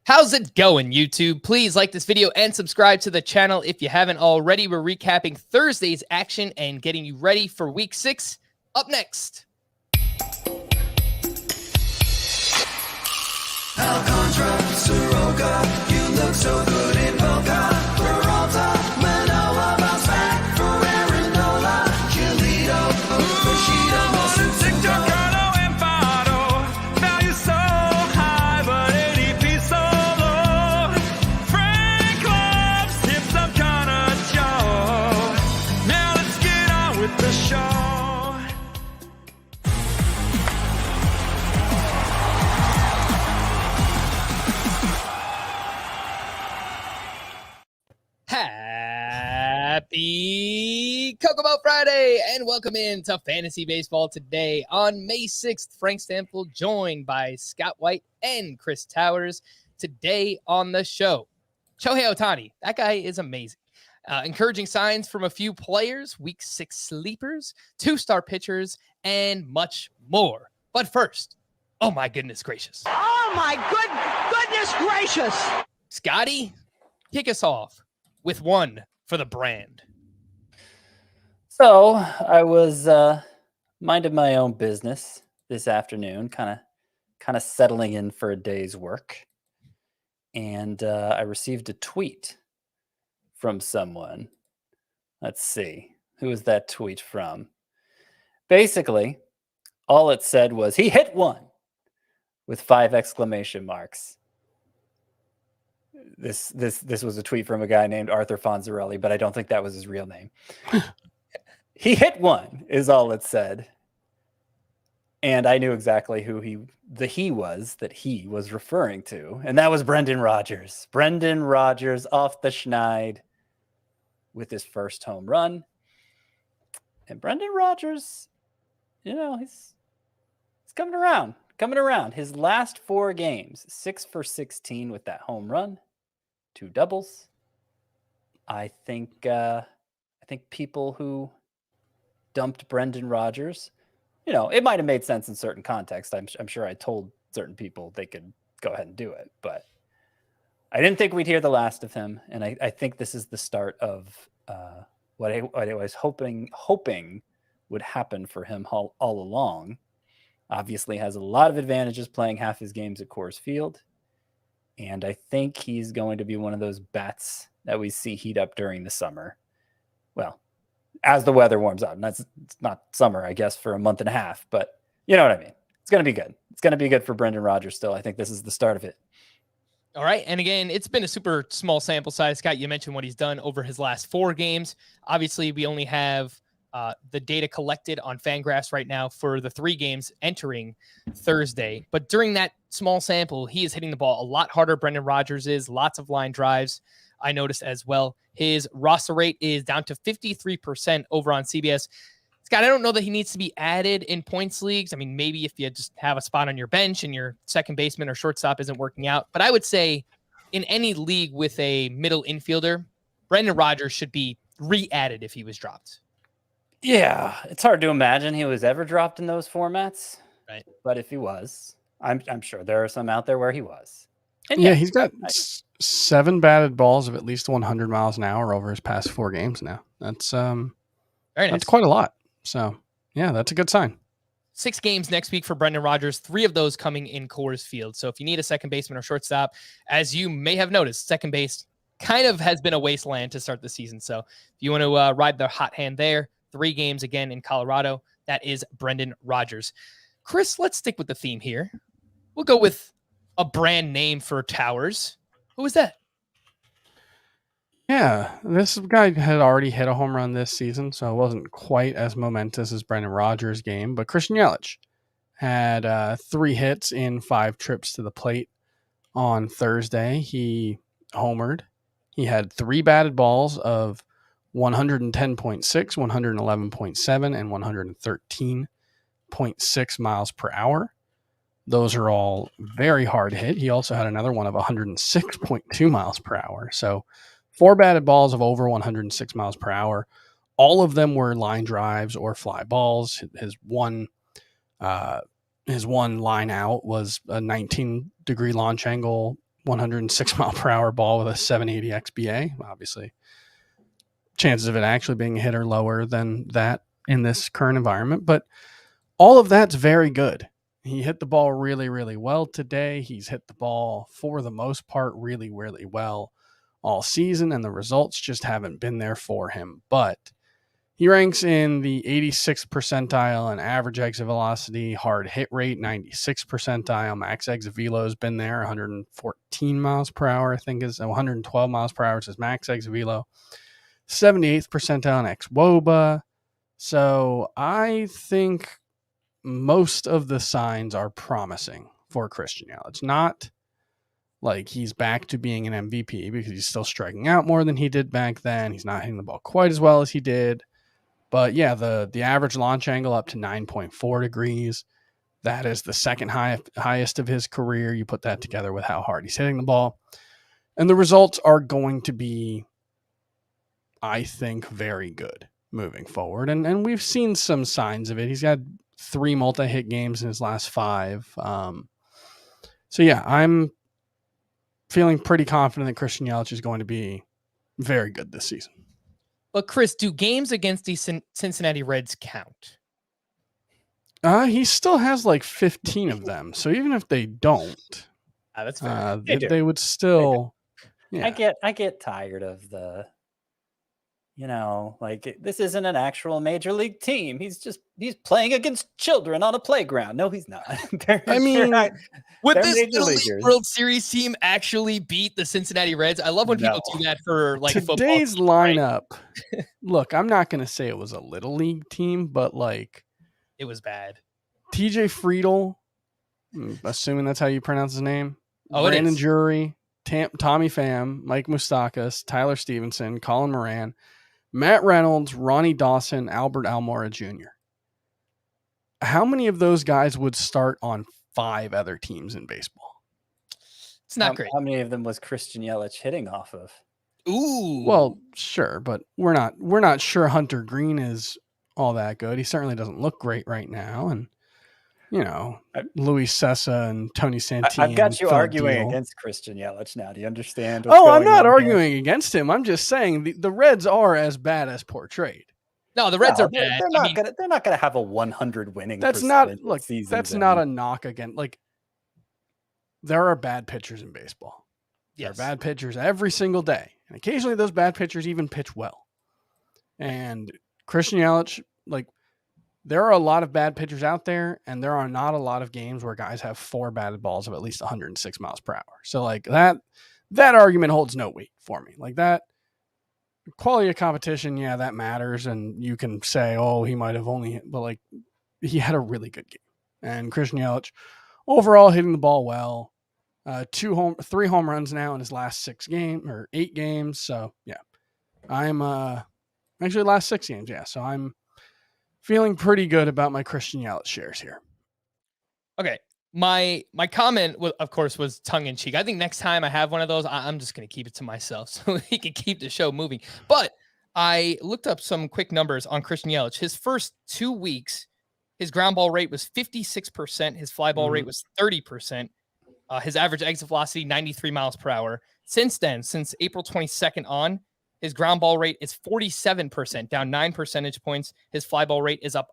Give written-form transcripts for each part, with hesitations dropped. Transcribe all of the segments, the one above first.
How's it going, YouTube? Please like this video and subscribe to the channel if you haven't already. We're recapping Thursday's action and getting you ready for Week 6. Up next. Alcantara, Soroka, you look so good in Boca. Peralta, Manoa, bounce back for Aaron Nola. Giolito, Bushido, Staccato and Fado, value so high, but ADP so low. Frank Club's tips I'm kinda Joe. Now let's get on with the show. Happy Kokomo Friday and welcome into Fantasy Baseball today on May 6th. Frank Stampfl joined by Scott White and Chris Towers. Today on the show, Shohei Ohtani. That guy is amazing. Encouraging signs from a few players, Week 6 sleepers, 2-star pitchers, and much more. But first, oh my goodness gracious. Oh my goodness gracious. Scotty, kick us off with one for the brand. So I was minding my own business this afternoon, kind of settling in for a day's work, and I received a tweet from someone. Let's see, who was that tweet from? Basically, all it said was he hit one with 5 exclamation marks. This was a tweet from a guy named Arthur Fonzarelli, but I don't think that was his real name. He hit one is all it said. And I knew exactly who he was that he was referring to. And that was Brendan Rodgers. Brendan Rodgers off the schneid with his first home run. And Brendan Rodgers, he's coming around. His last 4 games, 6 for 16 with that home run, 2 doubles. I think people who dumped Brendan Rodgers, it might have made sense in certain contexts. I'm sure I told certain people they could go ahead and do it, but I didn't think we'd hear the last of him. And I think this is the start of what I was hoping would happen for him all along. Obviously has a lot of advantages playing half his games at Coors Field. And I think he's going to be one of those bats that we see heat up during the summer. Well, as the weather warms up. It's not summer, I guess, for a month and a half, but you know what I mean. It's going to be good. It's going to be good for Brendan Rodgers still. I think this is the start of it. All right. And again, it's been a super small sample size. Scott, you mentioned what he's done over his last 4 games. Obviously, we only have the data collected on Fangraphs right now for the 3 games entering Thursday. But during that small sample, he is hitting the ball a lot harder. Brendan Rodgers is. Lots of line drives, I noticed as well. His roster rate is down to 53% over on CBS. Scott, I don't know that he needs to be added in points leagues. I mean, maybe if you just have a spot on your bench and your second baseman or shortstop isn't working out. But I would say in any league with a middle infielder, Brendan Rodgers should be re-added if he was dropped. Yeah, it's hard to imagine he was ever dropped in those formats. Right. But if he was, I'm sure there are some out there where he was. And yeah, he's got 7 batted balls of at least 100 miles an hour over his past 4 games now. That's very nice. That's quite a lot. So, yeah, that's a good sign. 6 games next week for Brendan Rodgers, 3 of those coming in Coors Field. So if you need a second baseman or shortstop, as you may have noticed, second base kind of has been a wasteland to start the season. So if you want to ride the hot hand there, 3 games again in Colorado, that is Brendan Rodgers. Chris, let's stick with the theme here. We'll go with a brand name for Towers. Who is that? Yeah, this guy had already hit a home run this season, so it wasn't quite as momentous as Brendan Rodgers' game. But Christian Yelich had 3 hits in 5 trips to the plate on Thursday. He homered. He had 3 batted balls of 110.6, 111.7, and 113.6 miles per hour. Those are all very hard hit. He also had another one of 106.2 miles per hour. So 4 batted balls of over 106 miles per hour. All of them were line drives or fly balls. His one line out was a 19-degree launch angle 106 mile per hour ball with a 780 XBA. Obviously, chances of it actually being a hit are lower than that in this current environment, but all of that's very good. He hit the ball really, really well today. He's hit the ball for the most part really, really well all season, and the results just haven't been there for him. But he ranks in the 86th percentile in average exit velocity, hard hit rate, 96th percentile. Max exit velo has been there, 114 miles per hour, I think is 112 miles per hour is his max exit velo. 78th percentile in xWOBA. So I think most of the signs are promising for Christian Yelich. Not like he's back to being an MVP because he's still striking out more than he did back then. He's not hitting the ball quite as well as he did. But yeah, the average launch angle up to 9.4 degrees. That is the second highest of his career. You put that together with how hard he's hitting the ball. And the results are going to be, I think, very good moving forward. And we've seen some signs of it. He's got 3 multi-hit games in his last 5. So yeah, I'm feeling pretty confident that Christian Yelich is going to be very good this season. But Chris, do games against the Cincinnati Reds count? He still has like 15 of them. So even if they don't, That's fair. they would still. Yeah. I get tired of the, this isn't an actual major league team. He's playing against children on a playground. No, he's not. Would this Little League World Series team actually beat the Cincinnati Reds? I love when people do that for like today's football. Lineup. Look, I'm not going to say it was a little league team, but like it was bad. TJ Friedel, assuming that's how you pronounce his name. Oh, Brandon Drury, Tommy Pham, Mike Moustakas, Tyler Stevenson, Colin Moran, Matt Reynolds, Ronnie Dawson, Albert Almora Jr. How many of those guys would start on 5 other teams in baseball? It's not great. How many of them was Christian Yelich hitting off of? Ooh. Well, sure, but we're not sure Hunter Green is all that good. He certainly doesn't look great right now, and Luis Sessa and Tony Santini. I've got you arguing against Christian Yelich now. Do you understand? I'm not arguing against him. I'm just saying the Reds are as bad as portrayed. No, the Reds are bad. They're not gonna have a 100 winning. That's not a knock again. Like there are bad pitchers in baseball. Yes. There are bad pitchers every single day, and occasionally those bad pitchers even pitch well. And Christian Yelich, like. There are a lot of bad pitchers out there, and there are not a lot of games where guys have 4 batted balls of at least 106 miles per hour. So like that argument holds no weight for me. Like that quality of competition, yeah, that matters. And you can say, oh, he might have but like he had a really good game. And Christian Yelich overall hitting the ball well, 3 home runs now in his last 8 games. So yeah, I'm actually last 6 games. Yeah. So I'm feeling pretty good about my Christian Yelich shares here. Okay. My comment, of course, was tongue-in-cheek. I think next time I have one of those, I'm just going to keep it to myself so he can keep the show moving. But I looked up some quick numbers on Christian Yelich. His first 2 weeks, his ground ball rate was 56%. His fly ball rate was 30%. His average exit velocity, 93 miles per hour. Since then, since April 22nd on, his ground ball rate is 47%, down 9 percentage points. His fly ball rate is up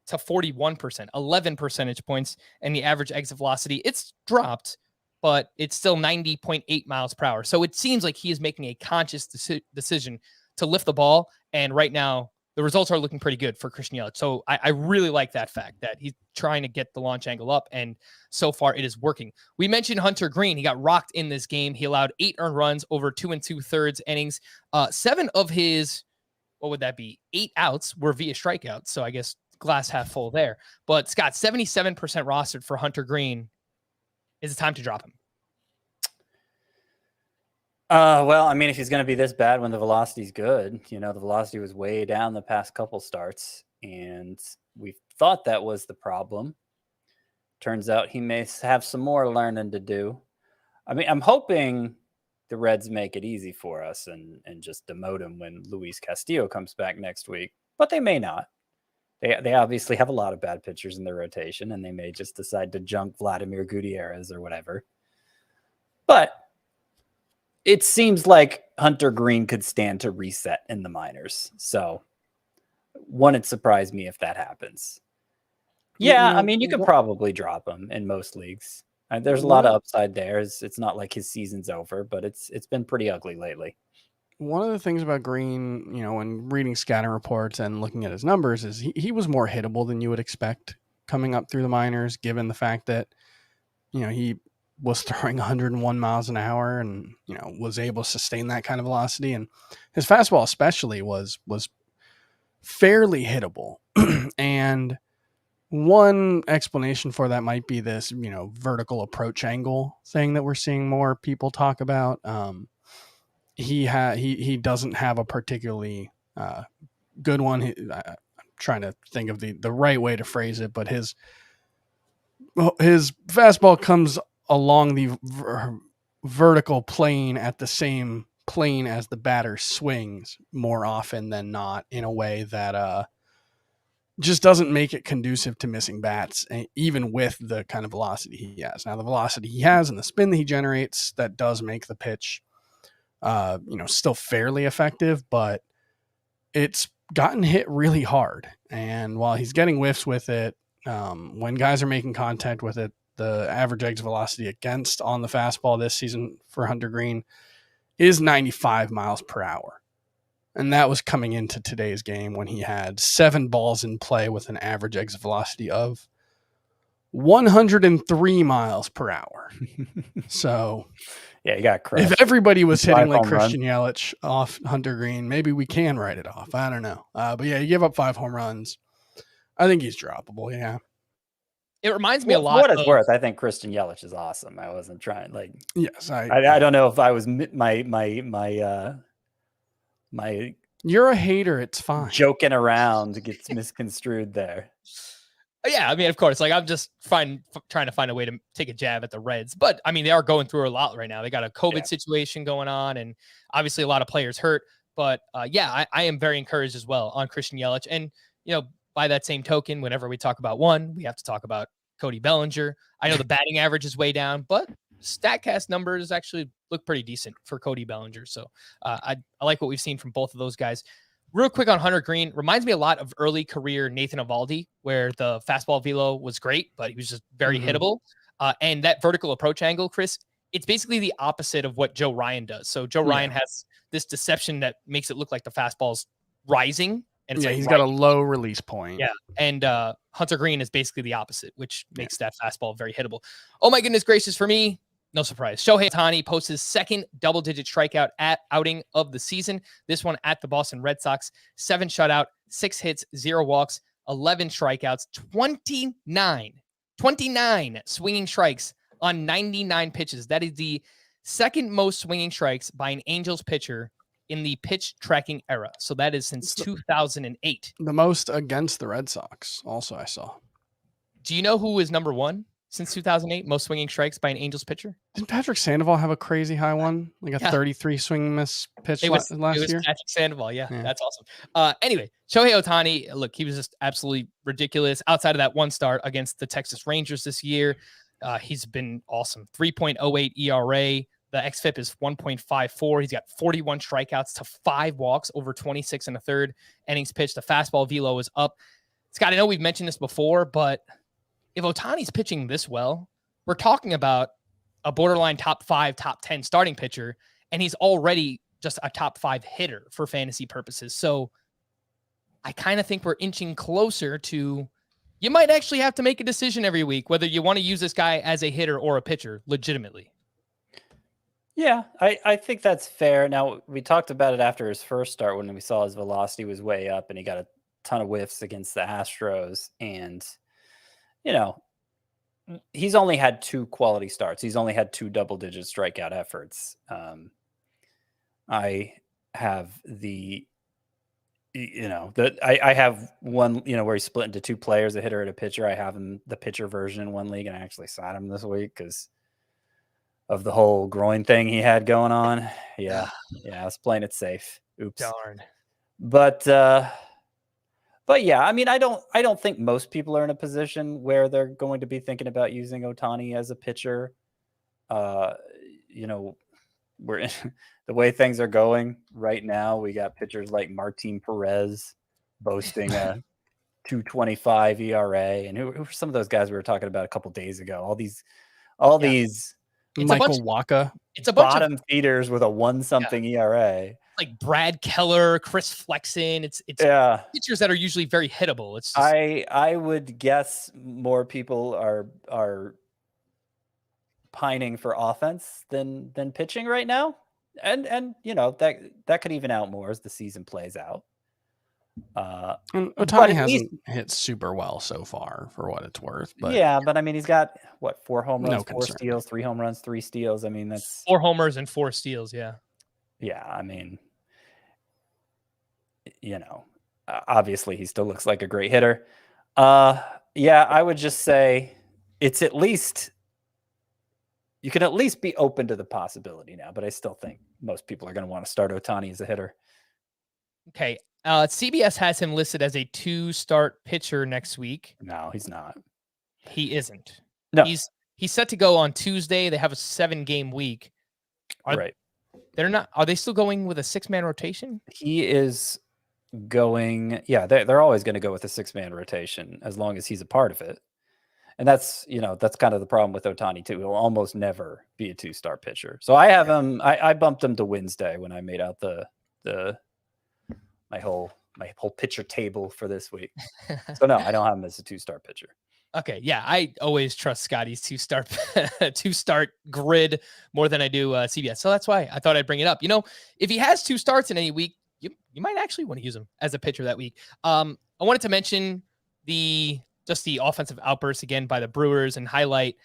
to 41%, 11 percentage points. And the average exit velocity, it's dropped, but it's still 90.8 miles per hour. So it seems like he is making a conscious decision to lift the ball. And right now, the results are looking pretty good for Christian Yelich. So I really like that fact that he's trying to get the launch angle up, and so far it is working. We mentioned Hunter Green. He got rocked in this game. He allowed 8 earned runs over 2 2/3 innings. 7 of his, 8 outs were via strikeouts. So I guess glass half full there. But Scott, 77% rostered for Hunter Green. Is it time to drop him? Well, I mean, if he's going to be this bad when the velocity's good, the velocity was way down the past couple starts, and we thought that was the problem. Turns out he may have some more learning to do. I mean, I'm hoping the Reds make it easy for us and just demote him when Luis Castillo comes back next week, but they may not. They obviously have a lot of bad pitchers in their rotation, and they may just decide to junk Vladimir Gutierrez or whatever. But it seems like Hunter Green could stand to reset in the minors. So wouldn't surprise me if that happens. Yeah, I mean, you could probably drop him in most leagues. There's a lot of upside there. It's not like his season's over, but it's been pretty ugly lately. One of the things about Green, when reading scouting reports and looking at his numbers, is he was more hittable than you would expect coming up through the minors, given the fact that, he was throwing 101 miles an hour and, was able to sustain that kind of velocity. And his fastball especially was fairly hittable. And one explanation for that might be this, vertical approach angle thing that we're seeing more people talk about. He doesn't have a particularly good one. I'm trying to think of the right way to phrase it, but his fastball comes along the vertical plane at the same plane as the batter swings more often than not, in a way that just doesn't make it conducive to missing bats, even with the kind of velocity he has. Now, the velocity he has and the spin that he generates, that does make the pitch still fairly effective, but it's gotten hit really hard. And while he's getting whiffs with it, when guys are making contact with it, the average exit velocity against on the fastball this season for Hunter Green is 95 miles per hour. And that was coming into today's game when he had 7 balls in play with an average exit velocity of 103 miles per hour. So yeah, you got crushed. If everybody was hitting like Christian Yelich off Hunter Green, maybe we can write it off. I don't know. But yeah, you give up 5 home runs. I think he's droppable. Yeah. It reminds me a lot. For what it's worth, I think Christian Yelich is awesome. I wasn't trying Yes, I don't know if I was my You're a hater. It's fine. Joking around gets misconstrued there. Yeah, I mean, of course, I'm just trying to find a way to take a jab at the Reds. But, I mean, they are going through a lot right now. They got a COVID situation going on, and obviously a lot of players hurt. But, I am very encouraged as well on Christian Yelich. And, by that same token, whenever we talk about one, we have to talk about Cody Bellinger. I know the batting average is way down, but StatCast numbers actually look pretty decent for Cody Bellinger. So I like what we've seen from both of those guys. Real quick on Hunter Green, reminds me a lot of early career Nathan Eovaldi, where the fastball velo was great, but he was just very hittable. And that vertical approach angle, Chris, it's basically the opposite of what Joe Ryan does. So Joe Ryan has this deception that makes it look like the fastball's rising. And it's he's got a low release point. Yeah. And Hunter Green is basically the opposite, which makes that fastball very hittable. Oh my goodness gracious, for me, no surprise. Shohei Ohtani posts his second double-digit strikeout outing of the season. This one at the Boston Red Sox. 7 shutout, 6 hits, 0 walks, 11 strikeouts, 29 swinging strikes on 99 pitches. That is the second most swinging strikes by an Angels pitcher in the pitch tracking era. So that is since 2008. The most against the Red Sox also, I saw. Do you know who is number 1 since 2008? Most swinging strikes by an Angels pitcher? Didn't Patrick Sandoval have a crazy high one? Like a 33 swing miss pitch last year? It was Patrick Sandoval. Yeah, that's awesome. Anyway, Shohei Ohtani, look, he was just absolutely ridiculous. Outside of that one start against the Texas Rangers this year, he's been awesome. 3.08 ERA. The xFIP is 1.54. He's got 41 strikeouts to 5 walks over 26 and a third innings pitched. The fastball velo is up. Scott, I know we've mentioned this before, but if Ohtani's pitching this well, we're talking about a borderline top 5, top 10 starting pitcher, and he's already just a top 5 hitter for fantasy purposes. So I kind of think we're inching closer to, you might actually have to make a decision every week whether you want to use this guy as a hitter or a pitcher legitimately. Yeah, I think that's fair. Now, we talked about it after his first start when we saw his velocity was way up and he got a ton of whiffs against the Astros. And, he's only had 2 quality starts. He's only had 2 double-digit strikeout efforts. I have I have one, where he's split into 2 players, a hitter and a pitcher. I have him, the pitcher version, in one league, and I actually sat him this week because of the whole groin thing he had going on. Yeah, I was playing it safe. Oops. Darn. But yeah, I mean, I don't think most people are in a position where they're going to be thinking about using Ohtani as a pitcher. we're in, the way things are going right now. We got pitchers like Martin Perez boasting a 2.25 ERA, and who are some of those guys we were talking about a couple days ago? All these It's Michael Wacha. it's a bunch of bottom feeders with a 1-something ERA. like Brad Keller, Chris Flexen. It's pitchers that are usually very hittable. It's just, I would guess more people are pining for offense than pitching right now, and that could even out more as the season plays out. And but Ohtani at hasn't hit super well so far, for what it's worth. But but I mean, he's got 4 home runs, No 4 concern. steals, 3 home runs, 3 steals. I mean, that's 4 homers and 4 steals. Yeah. I mean, obviously he still looks like a great hitter. I would just say it's at least, you can at least be open to the possibility now, but I still think most people are going to want to start Ohtani as a hitter. Okay. CBS has him listed as a 2-start pitcher next week. No, he's not. He isn't. No. He's set to go on Tuesday. They have a 7-game week. Right. They're not. Are they still going with a 6-man rotation? He is going. Yeah, they're always going to go with a 6-man rotation as long as he's a part of it. And that's kind of the problem with Ohtani too. He'll almost never be a 2-star pitcher. So I have him. I bumped him to Wednesday when I made out my whole pitcher table for this week. So no, I don't have him as a 2-star pitcher. Okay, yeah, I always trust Scotty's 2-start grid more than I do CBS. So that's why I thought I'd bring it up. If he has 2 starts in any week, you might actually want to use him as a pitcher that week. I wanted to mention the offensive outbursts again by the Brewers and highlight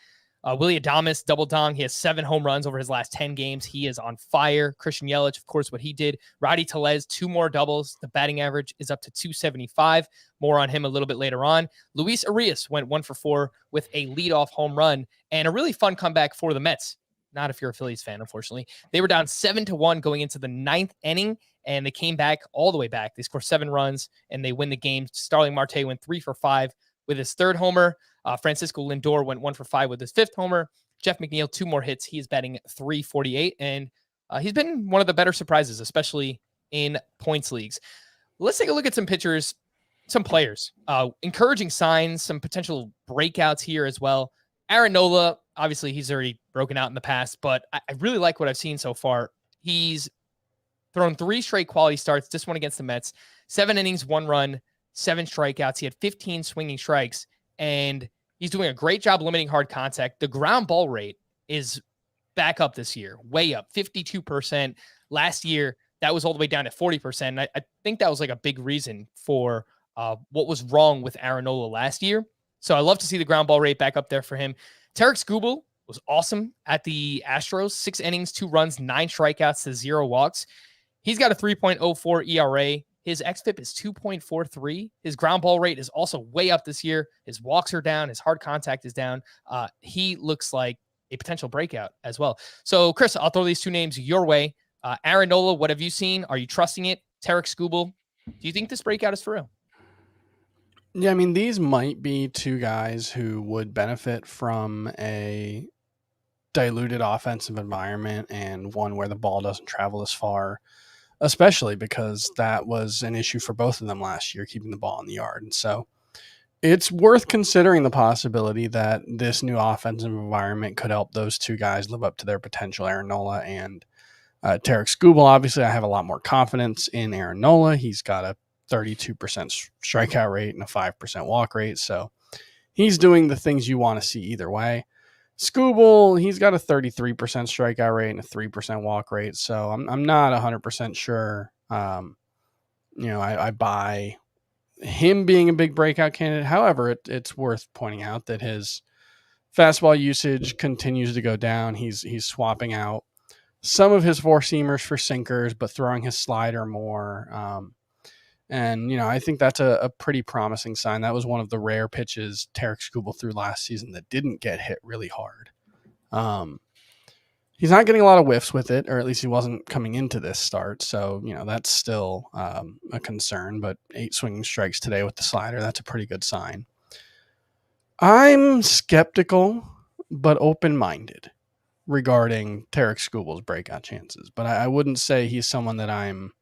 Willy Adames double dong. He has 7 home runs over his last 10 games. He is on fire. Christian Yelich, of course, what he did. Rowdy Tellez, 2 more doubles. The batting average is up to 275. More on him a little bit later on. Luis Arias went 1 for 4 with a leadoff home run and a really fun comeback for the Mets. Not if you're a Phillies fan, unfortunately. They were down 7-1 going into the 9th inning, and they came back all the way back. They scored 7 runs, and they win the game. Starling Marte went 3 for 5 with his 3rd homer. Francisco Lindor went 1 for 5 with his 5th homer. Jeff McNeil, 2 more hits. He is batting .348, and he's been one of the better surprises, especially in points leagues. Let's take a look at some pitchers, some players. Encouraging signs, some potential breakouts here as well. Aaron Nola, obviously he's already broken out in the past, but I really like what I've seen so far. He's thrown 3 straight quality starts, this one against the Mets, 7 innings, 1 run, 7 strikeouts. He had 15 swinging strikes, and he's doing a great job limiting hard contact. The ground ball rate is back up this year, way up, 52%. Last year, that was all the way down to 40%. And I think that was like a big reason for what was wrong with Aaron Nola last year. So I love to see the ground ball rate back up there for him. Tarik Skubal was awesome at the Astros, 6 innings, 2 runs, 9 strikeouts to 0 walks. He's got a 3.04 ERA. His xFIP is 2.43. His ground ball rate is also way up this year. His walks are down. His hard contact is down. He looks like a potential breakout as well. So, Chris, I'll throw these 2 names your way. Aaron Nola, what have you seen? Are you trusting it? Tarik Skubal, do you think this breakout is for real? Yeah, I mean, these might be 2 guys who would benefit from a diluted offensive environment and one where the ball doesn't travel as far, especially because that was an issue for both of them last year, keeping the ball in the yard. And so it's worth considering the possibility that this new offensive environment could help those 2 guys live up to their potential, Aaron Nola and Tarik Skubal. Obviously, I have a lot more confidence in Aaron Nola. He's got a 32% strikeout rate and a 5% walk rate. So he's doing the things you want to see either way. Skubal, he's got a 33% strikeout rate and a 3% walk rate. So I'm not 100% sure. I buy him being a big breakout candidate. However, it's worth pointing out that his fastball usage continues to go down. He's swapping out some of his 4-seamers for sinkers, but throwing his slider more. And I think that's a pretty promising sign. That was one of the rare pitches Tarik Skubal threw last season that didn't get hit really hard. He's not getting a lot of whiffs with it, or at least he wasn't coming into this start. So, that's still a concern, but 8 swinging strikes today with the slider, that's a pretty good sign. I'm skeptical, but open-minded regarding Tarek Skubal's breakout chances, but I wouldn't say he's someone that I'm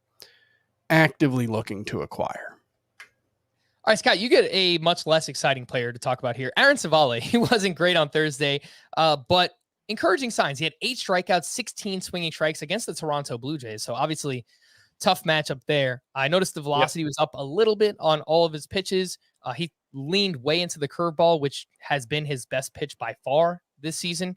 actively looking to acquire. All right, Scott, you get a much less exciting player to talk about here. Aaron Savale, he wasn't great on Thursday, but encouraging signs. He had 8 strikeouts, 16 swinging strikes against the Toronto Blue Jays. So obviously tough matchup there. I noticed the velocity was up a little bit on all of his pitches. He leaned way into the curveball, which has been his best pitch by far this season.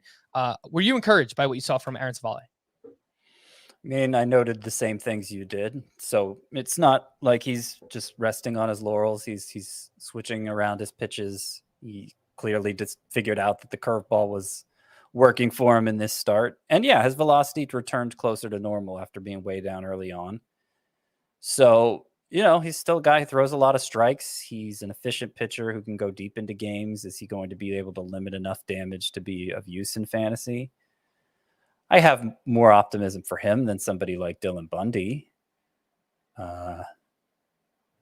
Were you encouraged by what you saw from Aaron Savale? I mean, I noted the same things you did. So it's not like he's just resting on his laurels. He's switching around his pitches. He clearly just figured out that the curveball was working for him in this start. And yeah, his velocity returned closer to normal after being way down early on. So, he's still a guy who throws a lot of strikes. He's an efficient pitcher who can go deep into games. Is he going to be able to limit enough damage to be of use in fantasy? I have more optimism for him than somebody like Dylan Bundy. After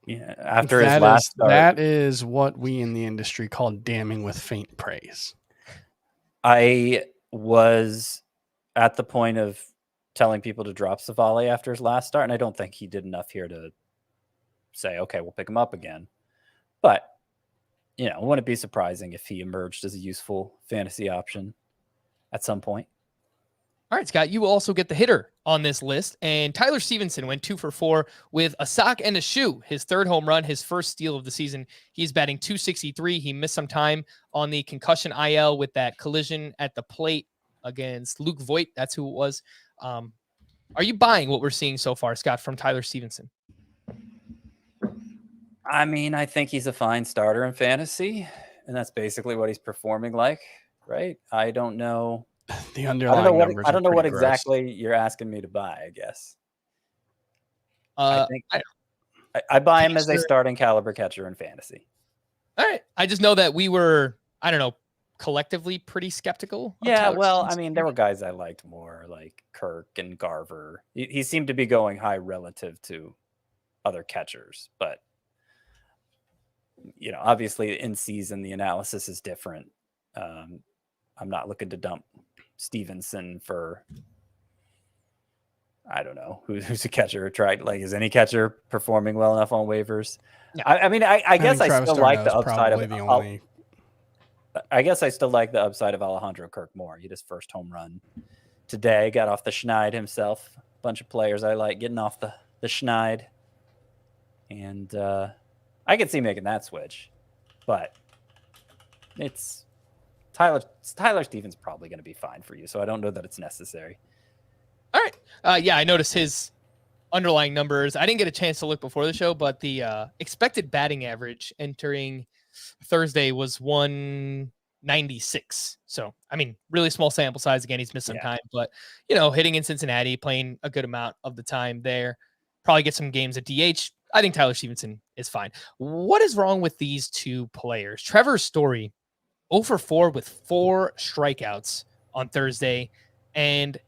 his last start, that is what we in the industry call damning with faint praise. I was at the point of telling people to drop Savale after his last start, and I don't think he did enough here to say, okay, we'll pick him up again. But, it wouldn't be surprising if he emerged as a useful fantasy option at some point. All right, Scott, you will also get the hitter on this list. And Tyler Stevenson went 2 for 4 with a sock and a shoe. His 3rd home run, his first steal of the season. He's batting .263. He missed some time on the concussion IL with that collision at the plate against Luke Voigt. That's who it was. Are you buying what we're seeing so far, Scott, from Tyler Stevenson? I mean, I think he's a fine starter in fantasy, and that's basically what he's performing like, right? I don't know. The underlying numbers. I don't know what exactly you're asking me to buy, I guess. I think I buy him as a starting caliber catcher in fantasy. All right. I just know that we were, collectively pretty skeptical. Yeah, well, I mean, there were guys I liked more, like Kirk and Garver. He seemed to be going high relative to other catchers, but obviously in season the analysis is different. I'm not looking to dump Stevenson for, I don't know who's a catcher tried. Like, is any catcher performing well enough on waivers? Yeah. I guess I still like the upside of. I guess I still like the upside of Alejandro Kirk more. He had his first home run today. Got off the schneid himself. A bunch of players I like getting off the schneid, and I could see making that switch, but it's. Tyler Stevens probably going to be fine for you, so I don't know that it's necessary. All right. Yeah, I noticed his underlying numbers. I didn't get a chance to look before the show, but the expected batting average entering Thursday was 196. So, really small sample size. Again, he's missed some time, but, hitting in Cincinnati, playing a good amount of the time there. Probably get some games at DH. I think Tyler Stevenson is fine. What is wrong with these two players? Trevor Story, 0 for 4 with 4 strikeouts on Thursday. And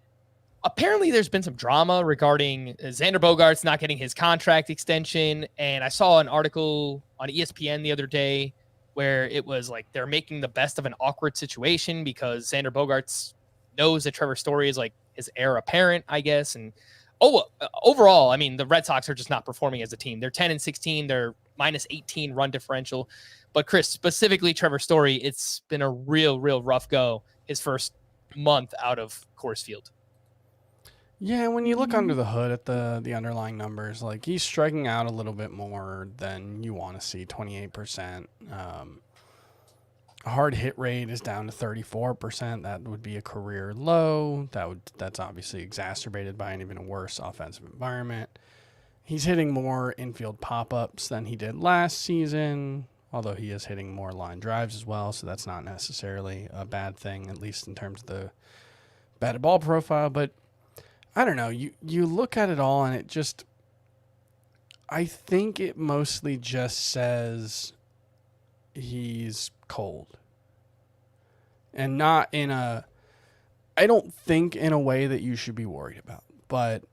apparently there's been some drama regarding Xander Bogaerts not getting his contract extension. And I saw an article on ESPN the other day where it was like they're making the best of an awkward situation because Xander Bogaerts knows that Trevor Story is like his heir apparent, I guess. And overall, the Red Sox are just not performing as a team. They're 10-16. They're minus 18 run differential. But Chris, specifically Trevor Story, it's been a real rough go his first month out of Coors Field. Yeah, when you look under the hood at the underlying numbers, like he's striking out a little bit more than you want to see, 28%. Hard hit rate is down to 34%. That would be a career low. That's obviously exacerbated by an even worse offensive environment. He's hitting more infield pop-ups than he did last season, although he is hitting more line drives as well, so that's not necessarily a bad thing, at least in terms of the batted ball profile. But I don't know. You look at it all, and it just, I think it mostly just says he's cold. And not in a, I don't think in a way that you should be worried about. But,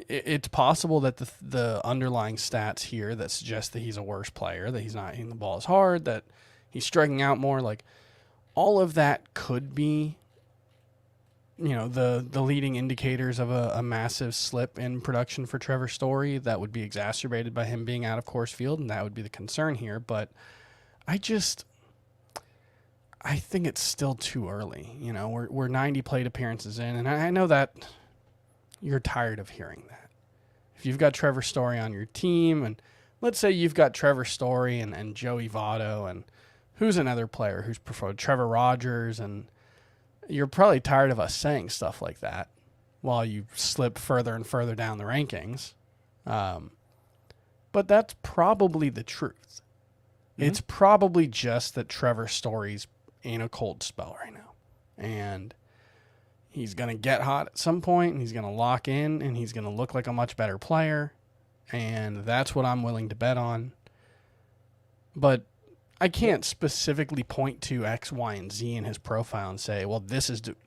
it's possible that the underlying stats here that suggest that he's a worse player, that he's not hitting the ball as hard, that he's striking out more, like all of that could be the leading indicators of a massive slip in production for Trevor Story that would be exacerbated by him being out of Coors Field, and that would be the concern here. But I think it's still too early. We're 90 plate appearances in, and I know that you're tired of hearing that. If you've got Trevor Story on your team, and let's say you've got Trevor Story and Joey Votto, and who's another player who's preferred, Trevor Rodgers, and you're probably tired of us saying stuff like that while you slip further and further down the rankings. But that's probably the truth. Mm-hmm. It's probably just that Trevor Story's in a cold spell right now. And he's going to get hot at some point, and he's going to lock in, and he's going to look like a much better player. And that's what I'm willing to bet on. But I can't specifically point to X, Y, and Z in his profile and say, well,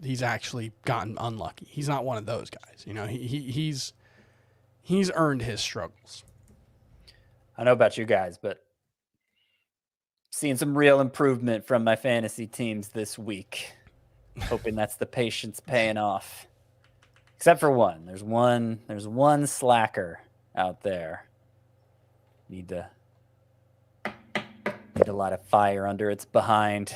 he's actually gotten unlucky. He's not one of those guys. He's earned his struggles. I don't know about you guys, but seeing some real improvement from my fantasy teams this week. Hoping that's the patience paying off. Except for one. There's one slacker out there. Need a lot of fire under its behind.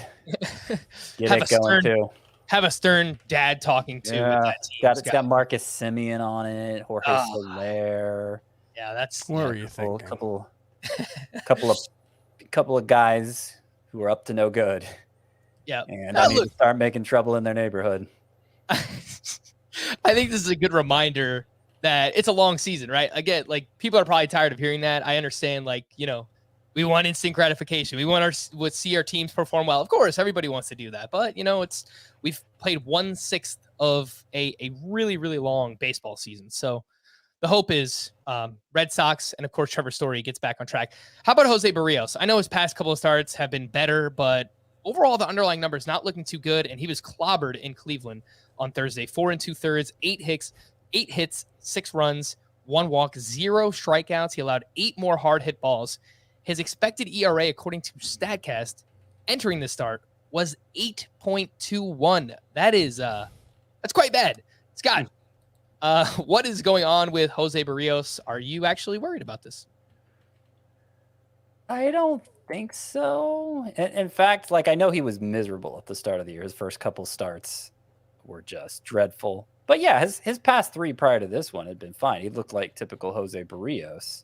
Get it going too. Have a stern dad talking to. Yeah, it's got Marcus Simeon on it. Jorge Soler. Yeah, that's what were you thinking? Couple of guys who are up to no good. Yeah, and I need to start making trouble in their neighborhood. I think this is a good reminder that it's a long season, right? Again, like people are probably tired of hearing that. I understand, we want instant gratification. We want to see our teams perform well. Of course, everybody wants to do that, but we've played 1/6 of a really, really long baseball season. So the hope is Red Sox and of course Trevor Story gets back on track. How about Jose Berrios? I know his past couple of starts have been better, but overall the underlying numbers not looking too good, and he was clobbered in Cleveland on Thursday. 4 2/3, 8 hits, 6 runs, 1 walk, 0 strikeouts. He allowed 8 more hard hit balls. His expected ERA, according to StatCast, entering the start was 8.21. That's quite bad. Scott, what is going on with Jose Berrios? Are you actually worried about this? I don't think so. In fact, I know he was miserable at the start of the year. His first couple starts were just dreadful. But yeah, his past 3 prior to this one had been fine. He looked like typical Jose Berrios.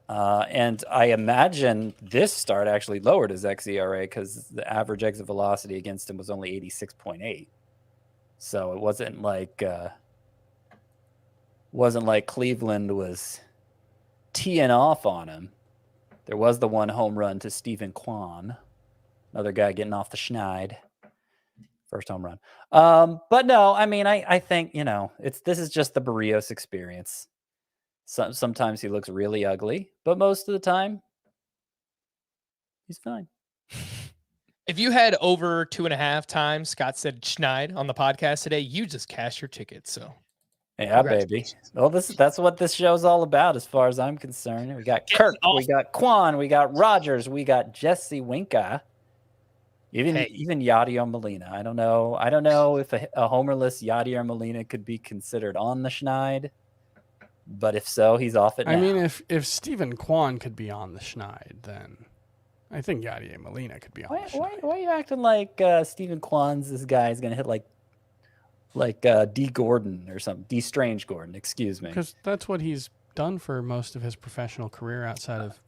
And I imagine this start actually lowered his xERA because the average exit velocity against him was only 86.8. So it wasn't like Cleveland was teeing off on him. There was the 1 home run to Stephen Kwan, another guy getting off the schneid. First home run. But no, I mean, I think, this is just the Berrios experience. Sometimes he looks really ugly, but most of the time, he's fine. If you had over 2.5 times Scott said schneid on the podcast today, you just cashed your ticket. So, yeah, baby. Well, that's what this show's all about, as far as I'm concerned. We got Kirk, we got Kwan, we got Rodgers, we got Jesse Winka, even Yadier Molina. I don't know if a homerless Yadier Molina could be considered on the schneid. But if so, he's off it now. I mean, if Stephen Kwan could be on the schneid, then I think Yadier Molina could be on the schneid. Why are you acting like Stephen Kwan's this guy is going to hit like D. Gordon or something? D. Strange Gordon, excuse me. Because that's what he's done for most of his professional career outside of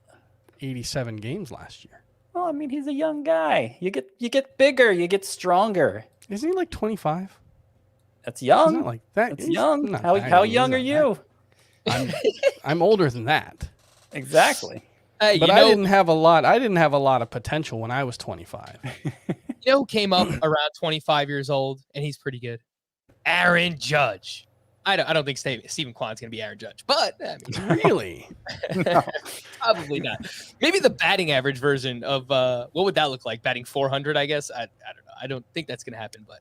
87 games last year. Well, I mean, he's a young guy. You get bigger, you get stronger. Isn't he like 25? That's young. He's not like that. That's young. How young are you? I'm older than that. Exactly. Hey, but I didn't have a lot of potential when I was 25. Who came up around 25 years old and he's pretty good? Aaron Judge. I don't think Stephen Kwan's going to be Aaron Judge, but I mean, really? No. Probably not. Maybe the batting average version of what would that look like? Batting 400, I guess. I don't know. I don't think that's going to happen, but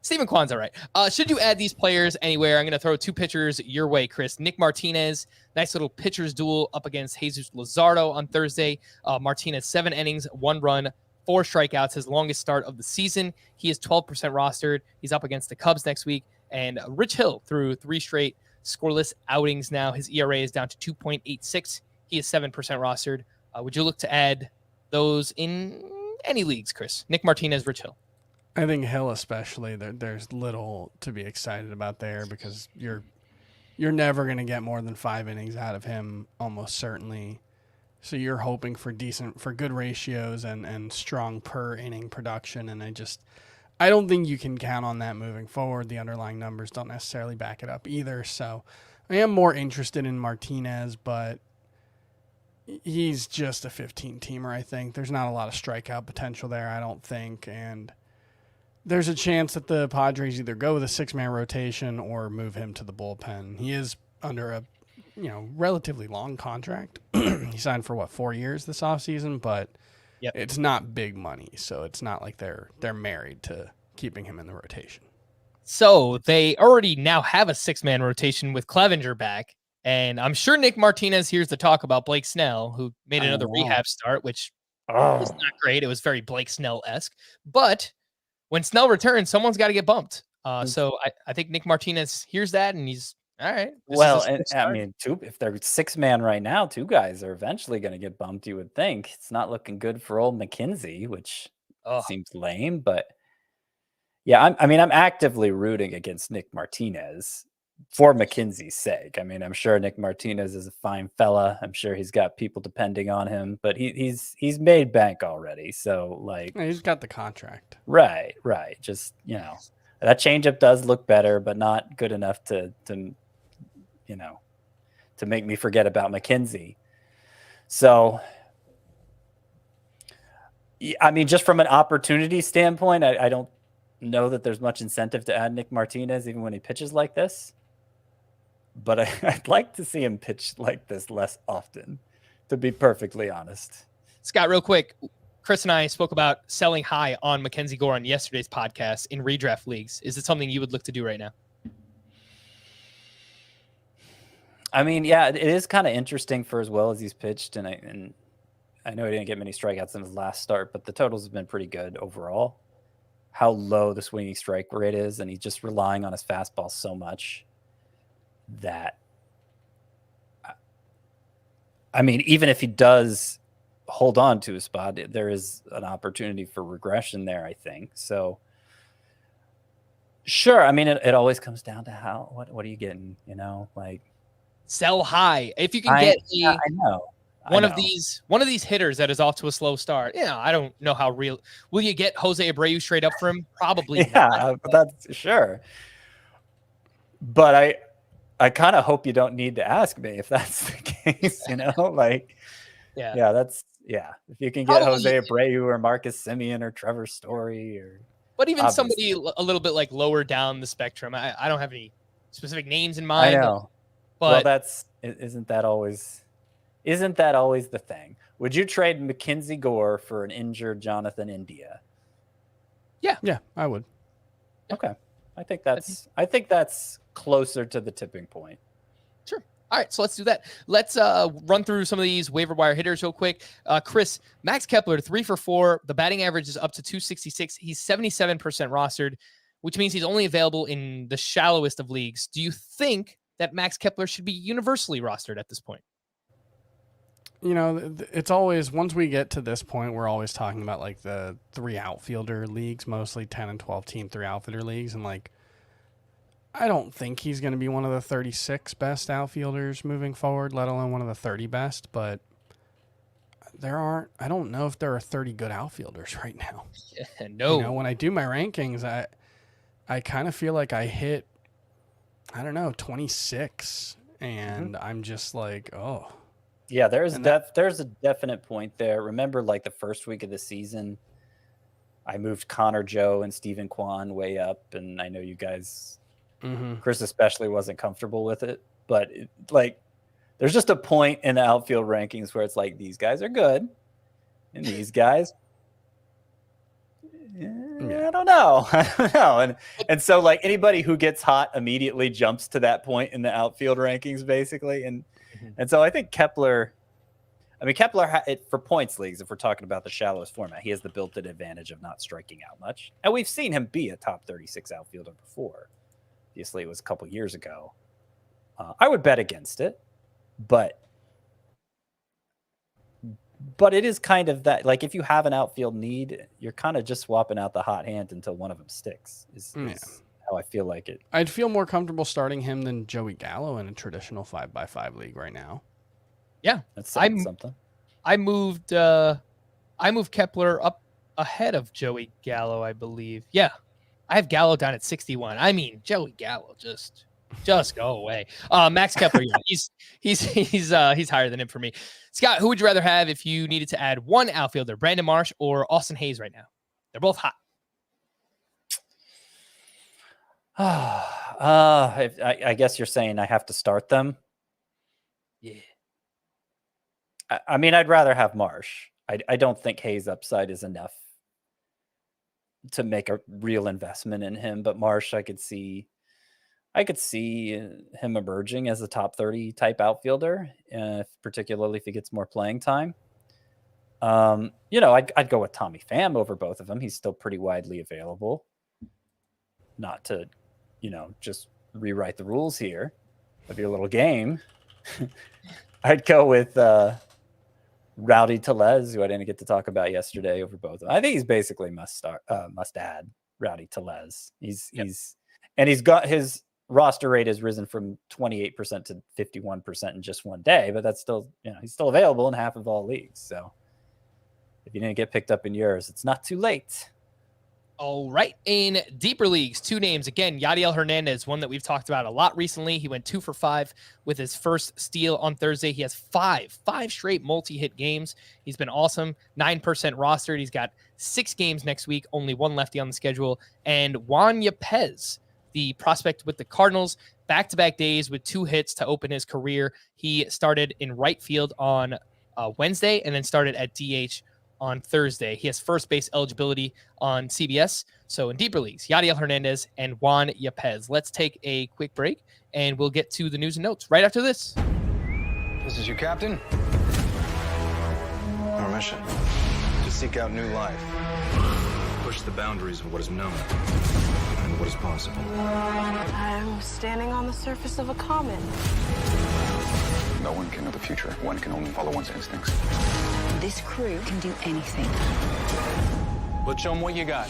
Stephen Kwan's all right. Should you add these players anywhere? I'm going to throw 2 pitchers your way, Chris. Nick Martinez, nice little pitchers duel up against Jesus Luzardo on Thursday. Martinez, 7 innings, 1 run, 4 strikeouts, his longest start of the season. He is 12% rostered. He's up against the Cubs next week. And Rich Hill through 3 straight scoreless outings now. His ERA is down to 2.86. He is 7% rostered. Would you look to add those in any leagues, Chris? Nick Martinez, Rich Hill. I think Hill especially, there's little to be excited about there because you're never going to get more than 5 innings out of him, almost certainly. So you're hoping for good ratios and strong per inning production. And I don't think you can count on that moving forward. The underlying numbers don't necessarily back it up either. So I am more interested in Martinez, but he's just a 15-teamer, I think. There's not a lot of strikeout potential there, I don't think. And there's a chance that the Padres either go with a 6-man rotation or move him to the bullpen. He is under a relatively long contract. He signed for 4 years this offseason, but it's not big money, so it's not like they're married to keeping him in the rotation. So they already now have a 6-man rotation with Clevenger back, and I'm sure Nick Martinez hears the talk about Blake Snell, who made another rehab start, which was not great. It was very Blake Snell-esque, but when Snell returns, someone's got to get bumped. So I think Nick Martinez hears that, and he's all right. Well, and I mean, if they're 6-man right now, 2 guys are eventually going to get bumped, you would think. It's not looking good for old McKenzie, which seems lame. But, yeah, I'm actively rooting against Nick Martinez for McKenzie's sake. I mean, I'm sure Nick Martinez is a fine fella. I'm sure he's got people depending on him. But he's made bank already. So, he's got the contract. Right. Just, that changeup does look better, but not good enough to make me forget about McKenzie. So, I mean, just from an opportunity standpoint, I don't know that there's much incentive to add Nick Martinez even when he pitches like this. But I'd like to see him pitch like this less often, to be perfectly honest. Scott, real quick, Chris and I spoke about selling high on Mackenzie Gore on yesterday's podcast in redraft leagues. Is it something you would look to do right now? I mean, yeah, it is kind of interesting for as well as he's pitched, and I know he didn't get many strikeouts in his last start, but the totals have been pretty good overall. How low the swinging strike rate is, and he's just relying on his fastball so much that, I mean, even if he does hold on to a spot, there is an opportunity for regression there, I think. So, sure, I mean, it always comes down to what are you getting, Sell high. If you can get one of these hitters that is off to a slow start. I don't know how real. Will you get Jose Abreu straight up for him? Probably not. That's sure. But I kind of hope you don't need to ask me if that's the case, if you can get Jose Abreu or Marcus Semien or Trevor Story but even somebody a little bit lower down the spectrum. I don't have any specific names in mind. I know. But isn't that always the thing? Would you trade Mackenzie Gore for an injured Jonathan India? Yeah, I would. Okay. I think that's closer to the tipping point. Sure. All right, so let's do that. Let's run through some of these waiver wire hitters real quick. Chris, Max Kepler, 3 for 4. The batting average is up to 266. He's 77% rostered, which means he's only available in the shallowest of leagues. Do you think that Max Kepler should be universally rostered at this point? It's always, once we get to this point, we're always talking about the 3 outfielder leagues, mostly 10 and 12 team 3 outfielder leagues. And I don't think he's going to be one of the 36 best outfielders moving forward, let alone one of the 30 best. But I don't know if there are 30 good outfielders right now. Yeah, no. When I do my rankings, I kind of feel like I hit, 26, and I'm just oh. Yeah, there's a definite point there. Remember, the first week of the season, I moved Connor Joe and Steven Kwan way up, and I know you guys, Chris especially, wasn't comfortable with it. But there's just a point in the outfield rankings where it's these guys are good, and these guys, I don't know. And so anybody who gets hot immediately jumps to that point in the outfield rankings, basically. And so I think Kepler, I mean, Kepler, for points leagues, if we're talking about the shallowest format, he has the built-in advantage of not striking out much. And we've seen him be a top 36 outfielder before. Obviously, it was a couple years ago. I would bet against it, but it is kind of that, like, if you have an outfield need, you're kind of just swapping out the hot hand until one of them sticks, is how I feel like it. I'd feel more comfortable starting him than Joey Gallo in a traditional 5x5 league right now. Yeah, That's something. I moved Kepler up ahead of Joey Gallo, I believe. Yeah, I have Gallo down at 61. I mean, Joey Gallo, just go away. Max Kepler, yeah, he's higher than him for me. Scott, who would you rather have if you needed to add one outfielder, Brandon Marsh or Austin Hayes right now? They're both hot. I guess you're saying I have to start them. Yeah. I mean, I'd rather have Marsh. I don't think Hayes' upside is enough to make a real investment in him, but Marsh, I could see him emerging as a top 30 type outfielder, particularly if he gets more playing time. I'd go with Tommy Pham over both of them. He's still pretty widely available. Not to, just rewrite the rules here of your little game. I'd go with Rowdy Tellez, who I didn't get to talk about yesterday, over both of them. I think he's basically must add Rowdy Tellez. He's got his roster rate has risen from 28% to 51% in just one day, but that's still, he's still available in half of all leagues. So if you didn't get picked up in yours, it's not too late. All right. In deeper leagues, two names. Again, Yadiel Hernandez, one that we've talked about a lot recently. He went 2 for 5 with his first steal on Thursday. He has five straight multi-hit games. He's been awesome. 9% rostered. He's got 6 games next week, only one lefty on the schedule. And Juan Yepez, the prospect with the Cardinals, back-to-back days with 2 hits to open his career. He started in right field on Wednesday and then started at DH on Thursday. He has first base eligibility on CBS. So in deeper leagues, Yadiel Hernandez and Juan Yepez. Let's take a quick break and we'll get to the news and notes right after this. This is your captain. Our mission: to seek out new life, push the boundaries of what is known and what is possible. I'm standing on the surface of a comet. No one can know the future. One can only follow one's instincts. This crew can do anything. Let's show them what you got.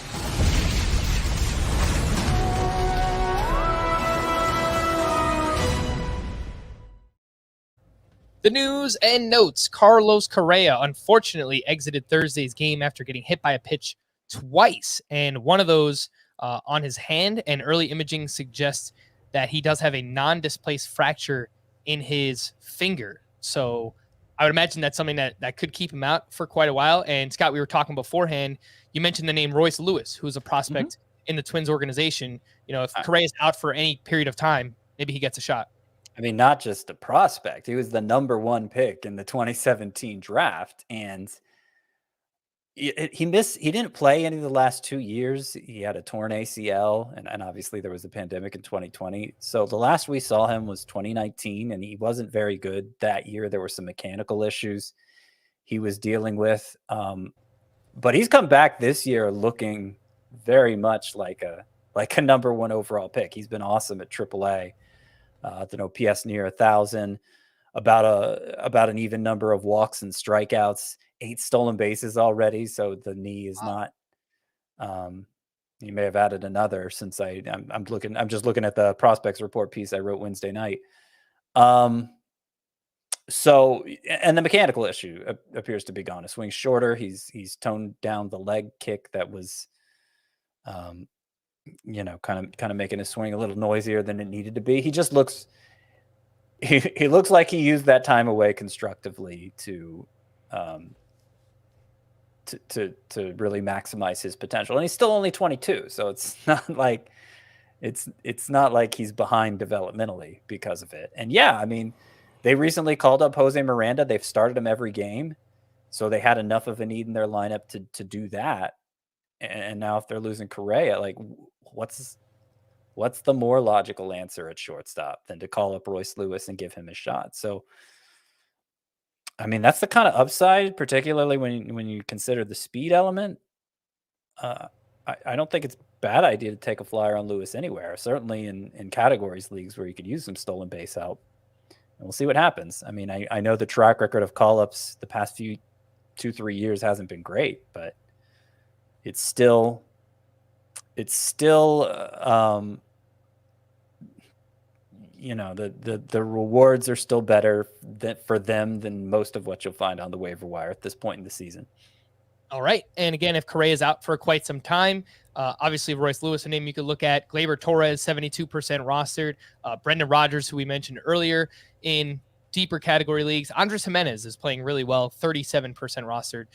The news and notes. Carlos Correa unfortunately exited Thursday's game after getting hit by a pitch twice, and one of those on his hand, and early imaging suggests that he does have a non-displaced fracture in his finger. So I would imagine that's something that could keep him out for quite a while. And Scott, we were talking beforehand, you mentioned the name Royce Lewis, who's a prospect in the Twins organization. If Correa is out for any period of time, maybe he gets a shot. I mean, not just a prospect. He was the number 1 pick in the 2017 draft. And he didn't play any of the last 2 years. He had a torn ACL, and obviously there was a pandemic in 2020. So the last we saw him was 2019, and he wasn't very good that year. There were some mechanical issues he was dealing with. But he's come back this year looking very much like a number 1 overall pick. He's been awesome at AAA. An OPS near 1,000, about an even number of walks and strikeouts, 8 stolen bases already. So the knee is not. You may have added another since I'm just looking at the prospects report piece I wrote Wednesday night. So, and the mechanical issue appears to be gone. His swing's shorter. He's toned down the leg kick that was, kind of making his swing a little noisier than it needed to be. He just looks, he looks like he used that time away constructively to really maximize his potential. And he's still only 22. So it's not like he's behind developmentally because of it. And yeah, I mean, they recently called up Jose Miranda. They've started him every game. So they had enough of a need in their lineup to do that. And now if they're losing Correa, like what's the more logical answer at shortstop than to call up Royce Lewis and give him a shot? So I mean, that's the kind of upside, particularly when you consider the speed element. I don't think it's a bad idea to take a flyer on Lewis anywhere, certainly in categories leagues where you could use some stolen base help. And we'll see what happens. I mean, I know the track record of call-ups the past 2-3 years hasn't been great, but it's still you know, the rewards are still better for them than most of what you'll find on the waiver wire at this point in the season. All right. And again, if Correa is out for quite some time, obviously Royce Lewis, a name you could look at. Gleyber Torres, 72% rostered. Brendan Rodgers, who we mentioned earlier, in deeper category leagues. Andres Jimenez is playing really well, 37% rostered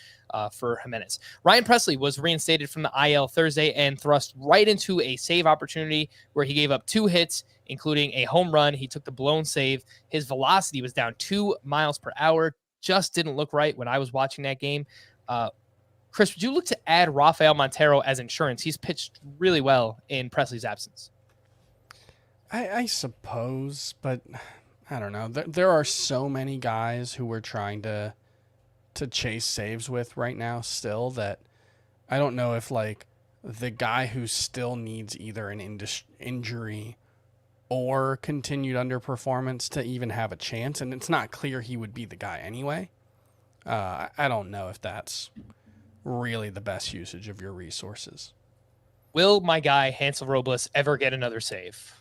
for Jimenez. Ryan Presley was reinstated from the IL Thursday and thrust right into a save opportunity where he gave up 2 hits, including a home run. He took the blown save. His velocity was down 2 miles per hour. Just didn't look right when I was watching that game. Chris, would you look to add Rafael Montero as insurance? He's pitched really well in Presley's absence. I suppose, but I don't know. There are so many guys who we're trying to chase saves with right now still that I don't know if like the guy who still needs either an injury or continued underperformance to even have a chance, and it's not clear he would be the guy anyway. I don't know if that's really the best usage of your resources. Will my guy Hansel Robles ever get another save?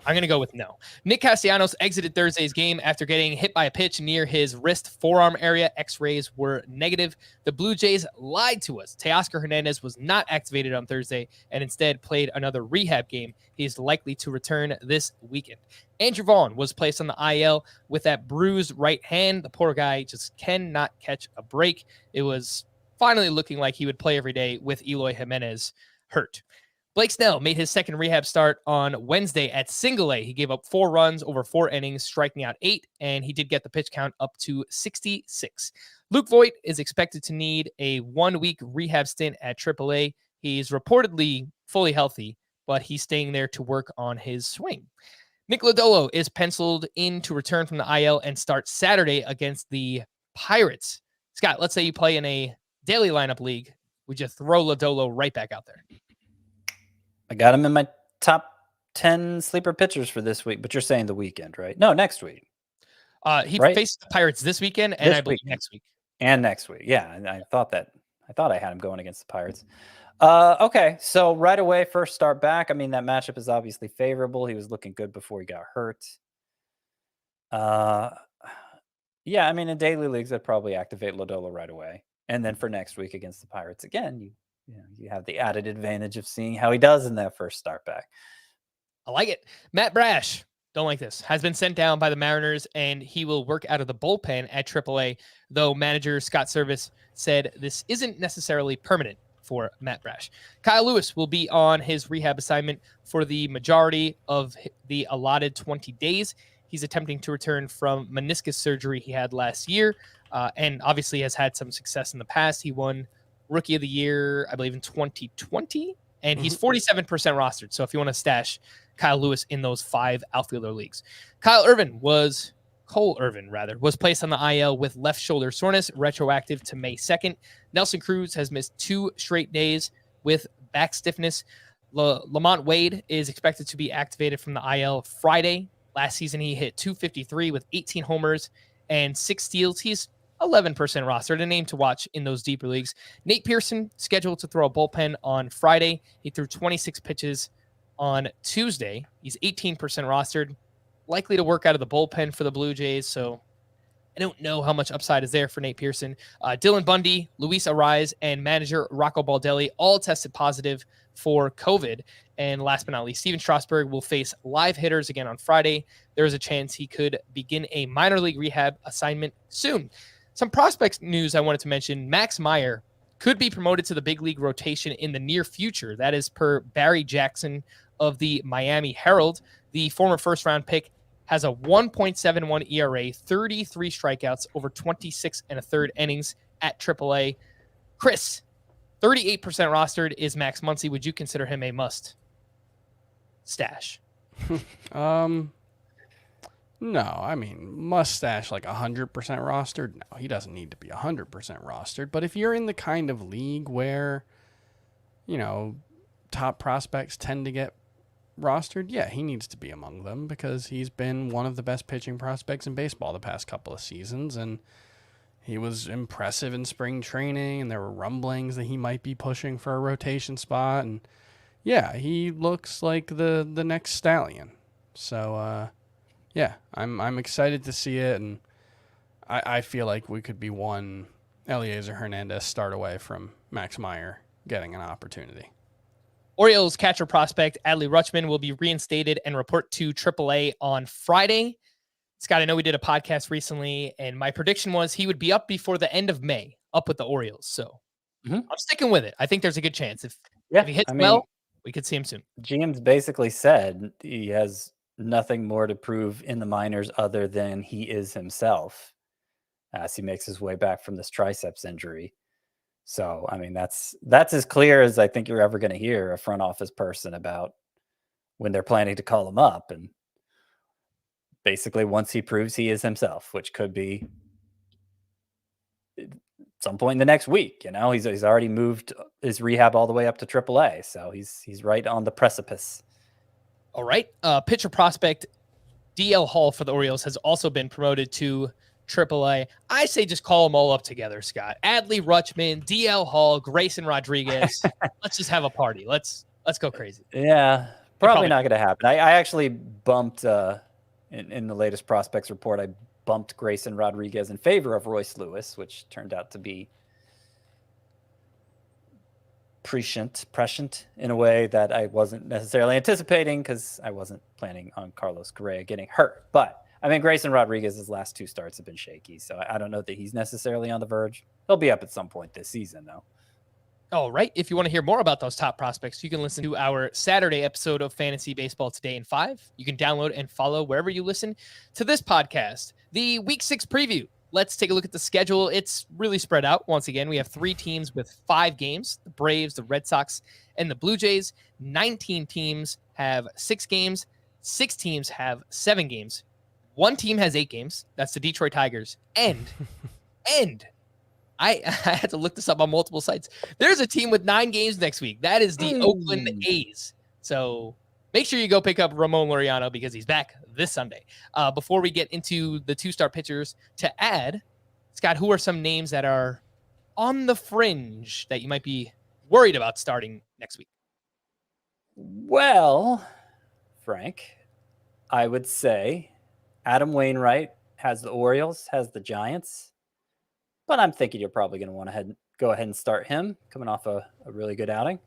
I'm going to go with no. Nick Castellanos exited Thursday's game after getting hit by a pitch near his wrist forearm area. X-rays were negative. The Blue Jays lied to us. Teoscar Hernandez was not activated on Thursday and instead played another rehab game. He is likely to return this weekend. Andrew Vaughn was placed on the IL with that bruised right hand. The poor guy just cannot catch a break. It was finally looking like he would play every day with Eloy Jimenez hurt. Blake Snell made his second rehab start on Wednesday at single A. He gave up 4 runs over 4 innings, striking out 8, and he did get the pitch count up to 66. Luke Voigt is expected to need a 1-week rehab stint at AAA. He's reportedly fully healthy, but he's staying there to work on his swing. Nick Lodolo is penciled in to return from the IL and start Saturday against the Pirates. Scott, let's say you play in a daily lineup league. Would you throw Lodolo right back out there? I got him in my top 10 sleeper pitchers for this week, but you're saying the weekend, right? No, next week. He right? faces the Pirates this weekend, and I believe next week. And next week. Yeah, and I thought I had him going against the Pirates. Okay, so right away, first start back. I mean, that matchup is obviously favorable. He was looking good before he got hurt. Yeah, I mean, in daily leagues, I'd probably activate Lodolo right away. And then for next week against the Pirates again, you have the added advantage of seeing how he does in that first start back. I like it. Matt Brash, don't like this, has been sent down by the Mariners, and he will work out of the bullpen at AAA, though manager Scott Service said this isn't necessarily permanent for Matt Brash. Kyle Lewis will be on his rehab assignment for the majority of the allotted 20 days. He's attempting to return from meniscus surgery he had last year, and obviously has had some success in the past. He won Rookie of the Year, I believe, in 2020, and he's 47% rostered. So if you want to stash Kyle Lewis in those 5 outfielder leagues. Cole Irvin was placed on the IL with left shoulder soreness, retroactive to May 2nd. Nelson Cruz has missed 2 straight days with back stiffness. Lamont Wade is expected to be activated from the IL Friday. Last season, he hit .253 with 18 homers and 6 steals. He's 11% rostered, a name to watch in those deeper leagues. Nate Pearson scheduled to throw a bullpen on Friday. He threw 26 pitches on Tuesday. He's 18% rostered, likely to work out of the bullpen for the Blue Jays. So I don't know how much upside is there for Nate Pearson. Dylan Bundy, Luis Arraez, and manager Rocco Baldelli all tested positive for COVID. And last but not least, Steven Strasburg will face live hitters again on Friday. There is a chance he could begin a minor league rehab assignment soon. Some prospects news I wanted to mention. Max Meyer could be promoted to the big league rotation in the near future. That is per Barry Jackson of the Miami Herald. The former first-round pick has a 1.71 ERA, 33 strikeouts over 26 1/3 innings at AAA. Chris, 38% rostered is Max Muncy. Would you consider him a must stash? No, I mean, mustache like 100% rostered? No, he doesn't need to be 100% rostered. But if you're in the kind of league where, you know, top prospects tend to get rostered, yeah, he needs to be among them because he's been one of the best pitching prospects in baseball the past couple of seasons. And he was impressive in spring training, and there were rumblings that he might be pushing for a rotation spot. And yeah, he looks like the next stallion. So, yeah, I'm excited to see it, and I feel like we could be one Eliezer Hernandez start away from Max Meyer getting an opportunity. Orioles catcher prospect Adley Rutschman will be reinstated and report to AAA on Friday. Scott, I know we did a podcast recently, and my prediction was he would be up before the end of May, up with the Orioles. So I'm sticking with it. I think there's a good chance. If he hits well, we could see him soon. GM's basically said he has nothing more to prove in the minors other than he is himself as he makes his way back from this triceps injury. So, I mean, that's as clear as I think you're ever going to hear a front office person about when they're planning to call him up. And basically, once he proves he is himself, which could be some point in the next week, you know, he's already moved his rehab all the way up to AAA. So he's right on the precipice. All right. Pitcher prospect DL Hall for the Orioles has also been promoted to AAA. I say just call them all up together, Scott. Adley Rutschman, DL Hall, Grayson Rodriguez. Let's just have a party. Let's go crazy. Yeah, probably not going to happen. I actually bumped in the latest prospects report. I bumped Grayson Rodriguez in favor of Royce Lewis, which turned out to be prescient in a way that I wasn't necessarily anticipating because I wasn't planning on Carlos Correa getting hurt. But I mean, Grayson Rodriguez's last two starts have been shaky, so I don't know that he's necessarily on the verge. He'll be up at some point this season, though. All right. If you want to hear more about those top prospects, you can listen to our Saturday episode of Fantasy Baseball Today in 5. You can download and follow wherever you listen to this podcast. The Week 6 preview. Let's take a look at the schedule. It's really spread out. Once again, we have 3 teams with 5 games, the Braves, the Red Sox, and the Blue Jays. 19 teams have 6 games. 6 teams have 7 games. 1 team has 8 games. That's the Detroit Tigers. And I had to look this up on multiple sites. There's a team with 9 games next week. That is the Oakland A's. So make sure you go pick up Ramon Laureano because he's back this Sunday. Before we get into the 2-star pitchers to add, Scott, who are some names that are on the fringe that you might be worried about starting next week? Well, Frank, I would say Adam Wainwright has the Orioles, has the Giants. But I'm thinking you're probably going to want to go ahead and start him, coming off a really good outing.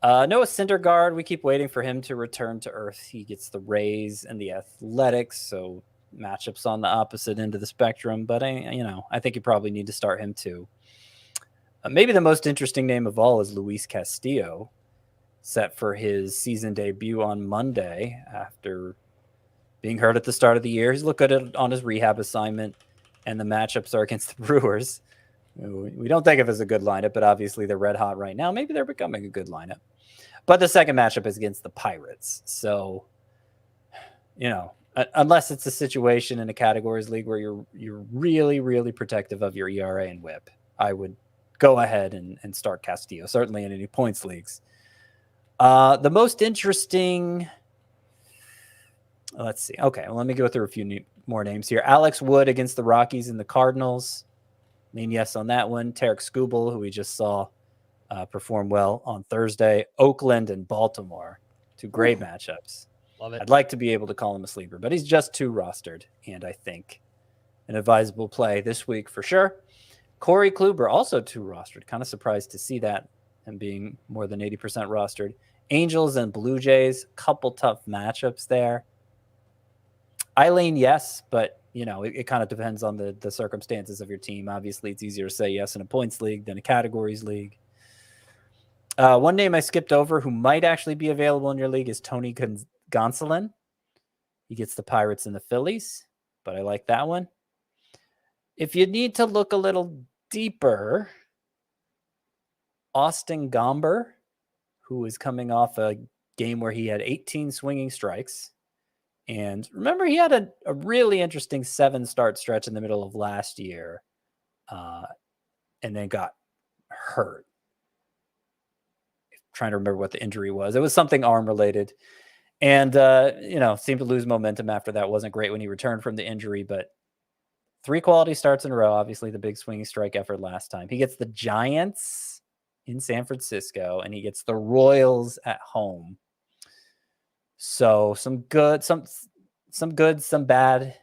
Noah Syndergaard, we keep waiting for him to return to earth. He gets the Rays and the Athletics, so matchups on the opposite end of the spectrum. But I think you probably need to start him too. Maybe the most interesting name of all is Luis Castillo, set for his season debut on Monday after being hurt at the start of the year. He's looked good on his rehab assignment. And the matchups are against the Brewers. We don't think of it as a good lineup, but obviously they're red hot right now. Maybe they're becoming a good lineup. But the second matchup is against the Pirates. So, unless it's a situation in a categories league where you're really, really protective of your ERA and WHIP, I would go ahead and start Castillo, certainly in any points leagues. The most interesting... Let's see. Okay, well, let me go through a few more names here. Alex Wood against the Rockies and the Cardinals. Lean yes on that one. Tarek Skubal, who we just saw perform well on Thursday. Oakland and Baltimore. 2 great matchups. Love it. I'd like to be able to call him a sleeper, but he's just too rostered, and I think an advisable play this week for sure. Corey Kluber, also 2 rostered. Kind of surprised to see that, him being more than 80% rostered. Angels and Blue Jays, couple tough matchups there. Eileen, yes, but it kind of depends on the circumstances of your team. Obviously, it's easier to say yes in a points league than a categories league. One name I skipped over who might actually be available in your league is Tony Gonsolin. He gets the Pirates and the Phillies, but I like that one. If you need to look a little deeper, Austin Gomber, who is coming off a game where he had 18 swinging strikes And remember, he had a really interesting 7-start stretch in the middle of last year, and then got hurt. Trying to remember what the injury was. It was something arm related. And, seemed to lose momentum after that. Wasn't great when he returned from the injury, but 3 quality starts in a row. Obviously, the big swinging strike effort last time. He gets the Giants in San Francisco, and he gets the Royals at home. So some good, some good, some bad,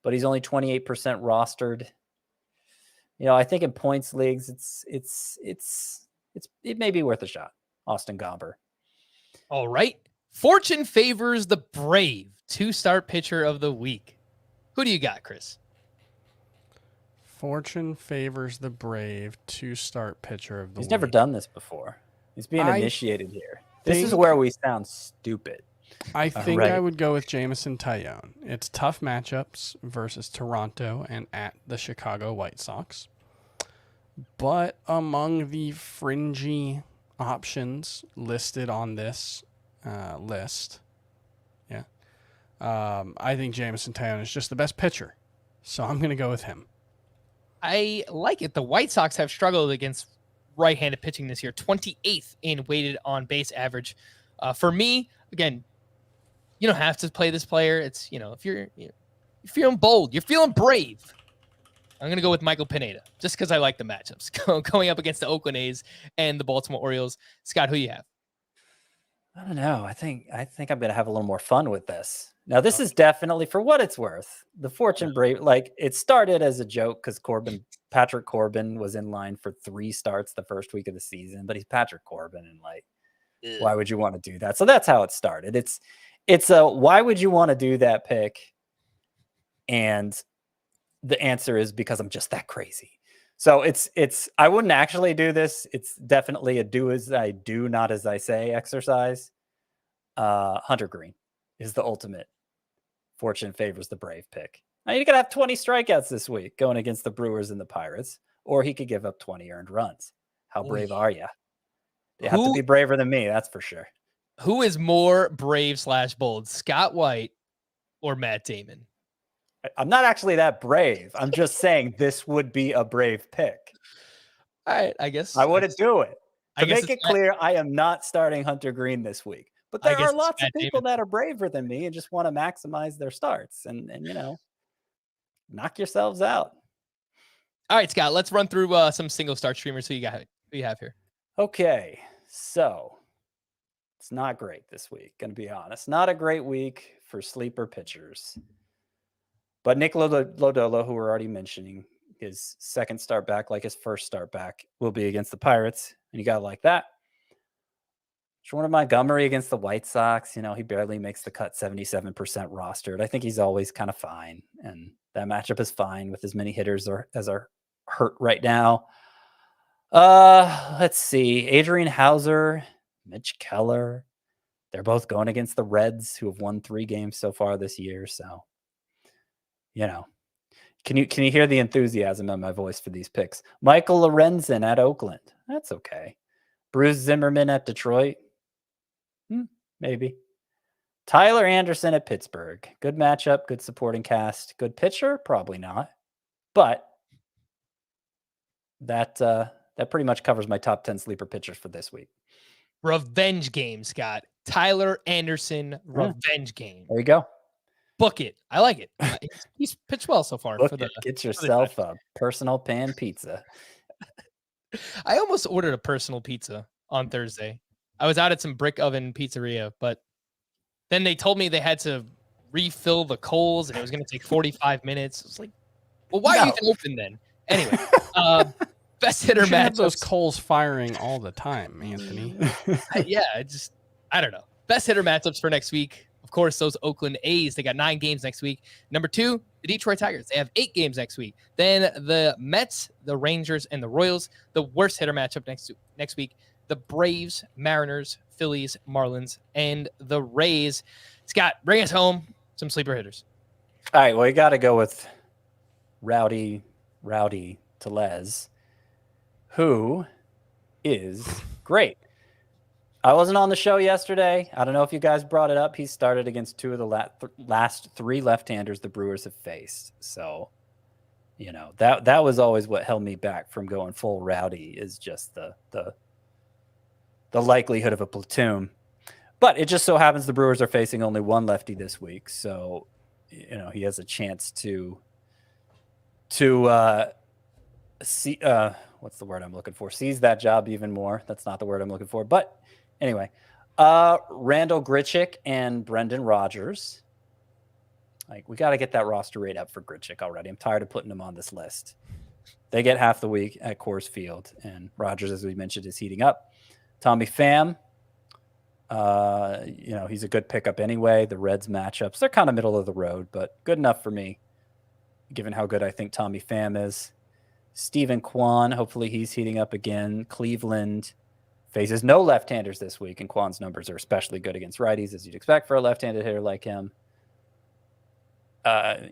but he's only 28% rostered. I think in points leagues, it may be worth a shot. Austin Gomber. All right. Fortune favors the Brave 2-start pitcher of the week. Who do you got, Chris? Fortune favors the Brave 2-start pitcher of the week. He's never done this before. He's being initiated here. This is where we sound stupid. I think I would go with Jameson Taillon. It's tough matchups versus Toronto and at the Chicago White Sox. But among the fringy options listed on this list, I think Jameson Taillon is just the best pitcher. So I'm going to go with him. I like it. The White Sox have struggled against right-handed pitching this year, 28th in weighted on base average. For me, again, you don't have to play this player. It's, if you're feeling bold, you're feeling brave, I'm going to go with Michael Pineda just because I like the matchups going up against the Oakland A's and the Baltimore Orioles. Scott, who you have? I don't know. I think I'm going to have a little more fun with this. Now, this is definitely, for what it's worth, the Fortune Brave. Like, it started as a joke because Patrick Corbin was in line for 3 starts the first week of the season, but he's Patrick Corbin, and why would you want to do that? So that's how it started. It's a why would you want to do that pick? And the answer is because I'm just that crazy. So it's I wouldn't actually do this. It's definitely a do as I do, not as I say exercise. Hunter Green is the ultimate Fortune favors the Brave pick. Now you could have 20 strikeouts this week going against the Brewers and the Pirates, or he could give up 20 earned runs. How brave are you? You have to be braver than me, that's for sure. Who is more brave / bold, Scott White or Matt Damon? I'm not actually that brave. I'm just saying this would be a brave pick. All right, I guess I wouldn't do it. To make it clear, I am not starting Hunter Green this week. But there are lots of people that are braver than me and just want to maximize their starts and knock yourselves out. All right, Scott, let's run through some single start streamers. Who you have here? Okay, so it's not great this week, going to be honest. Not a great week for sleeper pitchers. But Nick Lodolo, who we're already mentioning, his second start back, like his first start back, will be against the Pirates. And you got to like that. Jordan Montgomery against the White Sox, he barely makes the cut, 77% rostered. I think he's always kind of fine. And that matchup is fine with as many hitters as are hurt right now. Let's see. Adrian Hauser, Mitch Keller. They're both going against the Reds, who have won 3 games so far this year. So, can you hear the enthusiasm in my voice for these picks? Michael Lorenzen at Oakland. That's okay. Bruce Zimmerman at Detroit. Maybe. Tyler Anderson at Pittsburgh. Good matchup, good supporting cast. Good pitcher? Probably not. But that pretty much covers my top 10 sleeper pitchers for this week. Revenge game, Scott. Tyler Anderson, revenge game. There you go. Book it. I like it. He's pitched well so far. Get yourself a personal pan pizza. I almost ordered a personal pizza on Thursday. I was out at some brick oven pizzeria, but then they told me they had to refill the coals and it was going to take 45 minutes. It's like, well, why are you even open then? Anyway, best hitter matchups. Have those coals firing all the time, Anthony. I don't know. Best hitter matchups for next week. Of course, those Oakland A's, they got 9 games next week. Number 2, the Detroit Tigers. They have 8 games next week. Then the Mets, the Rangers, and the Royals. The worst hitter matchup next week, the Braves, Mariners, Phillies, Marlins, and the Rays. Scott, bring us home some sleeper hitters. All right, well, you got to go with Rowdy Tellez, who is great. I wasn't on the show yesterday. I don't know if you guys brought it up. He started against two of the last three left-handers the Brewers have faced. So, that was always what held me back from going full Rowdy, is just the likelihood of a platoon. But it just so happens the Brewers are facing only one lefty this week, so he has a chance to see what's the word I'm looking for? Seize that job even more. That's not the word I'm looking for. But anyway, Randall Grichuk and Brendan Rodgers. Like, we got to get that roster rate up for Grichuk already. I'm tired of putting him on this list. They get half the week at Coors Field, and Rodgers, as we mentioned, is heating up. Tommy Pham, he's a good pickup anyway. The Reds matchups, they're kind of middle of the road, but good enough for me, given how good I think Tommy Pham is. Stephen Kwan, hopefully he's heating up again. Cleveland faces no left-handers this week, and Kwan's numbers are especially good against righties, as you'd expect for a left-handed hitter like him.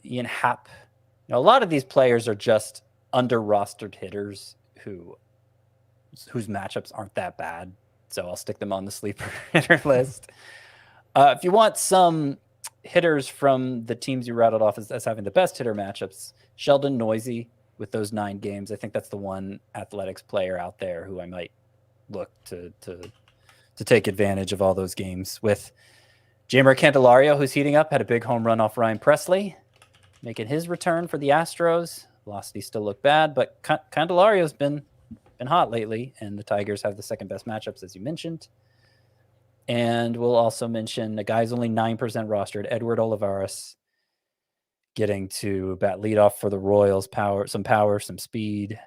Ian Happ. A lot of these players are just under-rostered hitters whose matchups aren't that bad, so I'll stick them on the sleeper hitter list. If you want some hitters from the teams you rattled off as having the best hitter matchups, Sheldon Noisy with those 9 games. I think that's the one Athletics player out there who I might look to take advantage of all those games with. Jeimer Candelario, who's heating up, had a big home run off Ryan Presley, making his return for the Astros. Velocity still look bad, but Candelario's been hot lately, and the Tigers have the second best matchups, as you mentioned. And we'll also mention a guy's only 9% rostered, Edward Olivares, getting to bat leadoff for the Royals. Power, some speed,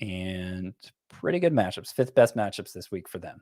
and pretty good matchups. 5th best matchups this week for them.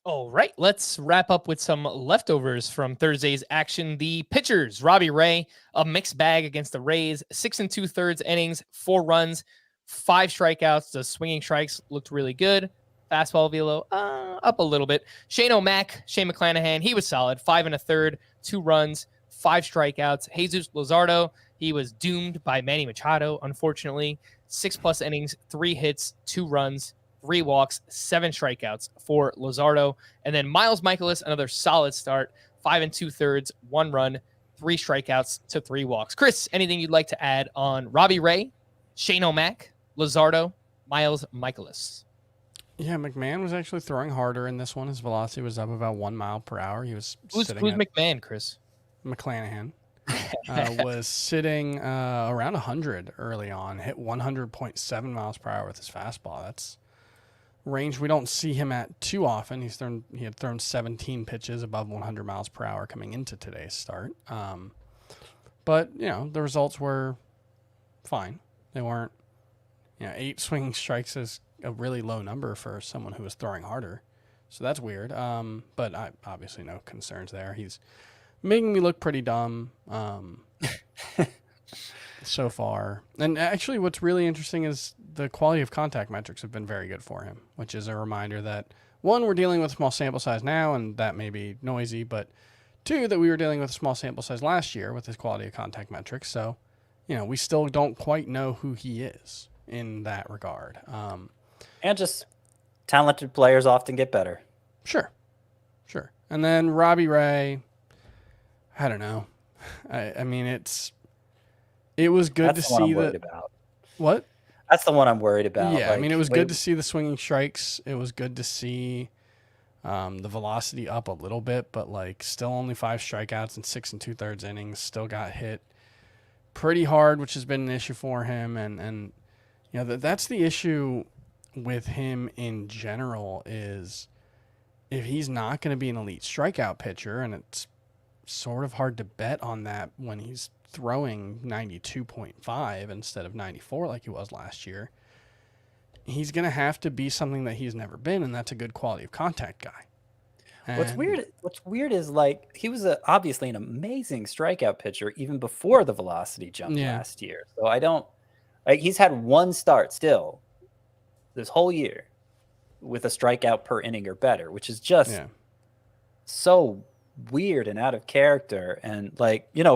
All right, let's wrap up with some leftovers from Thursday's action. The pitchers, Robbie Ray, a mixed bag against the Rays, 6 2/3 innings, 4 runs, 5 strikeouts. The swinging strikes looked really good. Fastball velo up a little bit. Shane McClanahan, he was solid, 5 1/3, 2 runs, 5 strikeouts. Jesus Luzardo, he was doomed by Manny Machado, unfortunately. 6+ innings, 3 hits, 2 runs, 3 walks, 7 strikeouts for Luzardo. And then Miles Michaelis, another solid start, 5 2/3, 1 run, 3 strikeouts to 3 walks. Chris, anything you'd like to add on Robbie Ray, Shane O'Mac, Luzardo, Miles Michaelis? Yeah, McMahon was actually throwing harder in this one. His velocity was up about 1 mile per hour. He was Who's McMahon, Chris? McClanahan. Was sitting around 100 early on, hit 100.7 miles per hour with his fastball. That's range we don't see him at too often. He had thrown 17 pitches above 100 miles per hour coming into today's start. But the results were fine. They weren't. 8 swinging strikes is a really low number for someone who was throwing harder, so that's weird. But I obviously no concerns there. He's making me look pretty dumb so far. And actually, what's really interesting is the quality of contact metrics have been very good for him, which is a reminder that, 1, we're dealing with a small sample size now, and that may be noisy, but 2, that we were dealing with a small sample size last year with his quality of contact metrics. So, we still don't quite know who he is in that regard. And just talented players often get better. Sure. And then Robbie Ray, I don't know. I mean, it was good to see that. What? That's the one I'm worried about. Yeah, it was good to see the swinging strikes. It was good to see the velocity up a little bit, but still only 5 strikeouts and 6 2/3 innings. Still got hit pretty hard, which has been an issue for him. And that's the issue with him in general, is if he's not going to be an elite strikeout pitcher, and it's sort of hard to bet on that when he's throwing 92.5 instead of 94 like he was last year, he's going to have to be something that he's never been, and that's a good quality of contact guy. What's weird is he was obviously an amazing strikeout pitcher even before the velocity jump last year. So I don't he's had 1 start still this whole year with a strikeout per inning or better, which is just so weird and out of character. And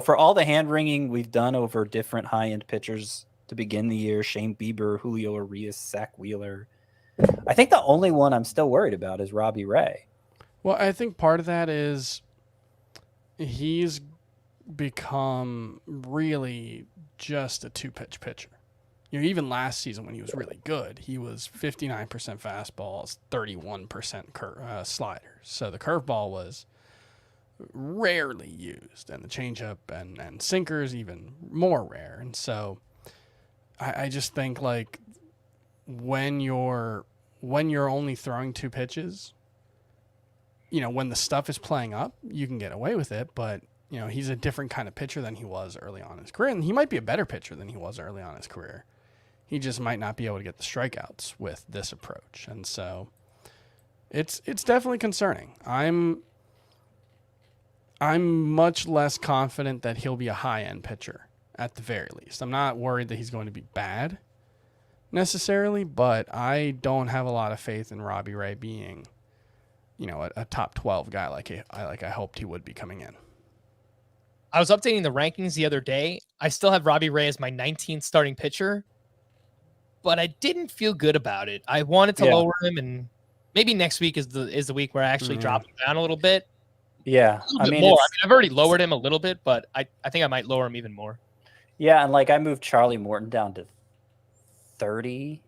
for all the hand wringing we've done over different high-end pitchers to begin the year, Shane Bieber, Julio Urias, Zach Wheeler, I think the only one I'm still worried about is Robbie Ray. Well, I think part of that is he's become really just a two-pitch pitcher. Even last season when he was really good, he was 59% fastballs, 31% sliders. So the curveball was rarely used, and the changeup and sinkers even more rare. And so I just think like when you're only throwing two pitches, when the stuff is playing up, you can get away with it. But he's a different kind of pitcher than he was early on in his career, and he might be a better pitcher than he was early on in his career. He just might not be able to get the strikeouts with this approach. And so it's definitely concerning. I'm much less confident that he'll be a high-end pitcher at the very least. I'm not worried that he's going to be bad necessarily, but I don't have a lot of faith in Robbie Ray being, a top 12 guy like I hoped he would be coming in. I was updating the rankings the other day. I still have Robbie Ray as my 19th starting pitcher, but I didn't feel good about it. I wanted to lower him, and maybe next week is the week where I actually drop him down a little bit. Yeah, more. I've already lowered him a little bit, but I think I might lower him even more. Yeah, and like I moved Charlie Morton down to 30.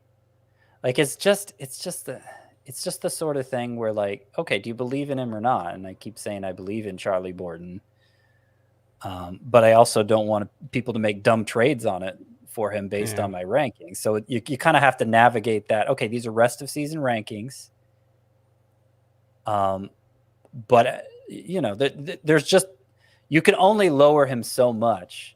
Like it's just the sort of thing where like, okay, do you believe in him or not? And I keep saying I believe in Charlie Morton, but I also don't want people to make dumb trades on it for him based on my rankings. So you kind of have to navigate that. Okay, these are rest of season rankings. But there's just, you can only lower him so much,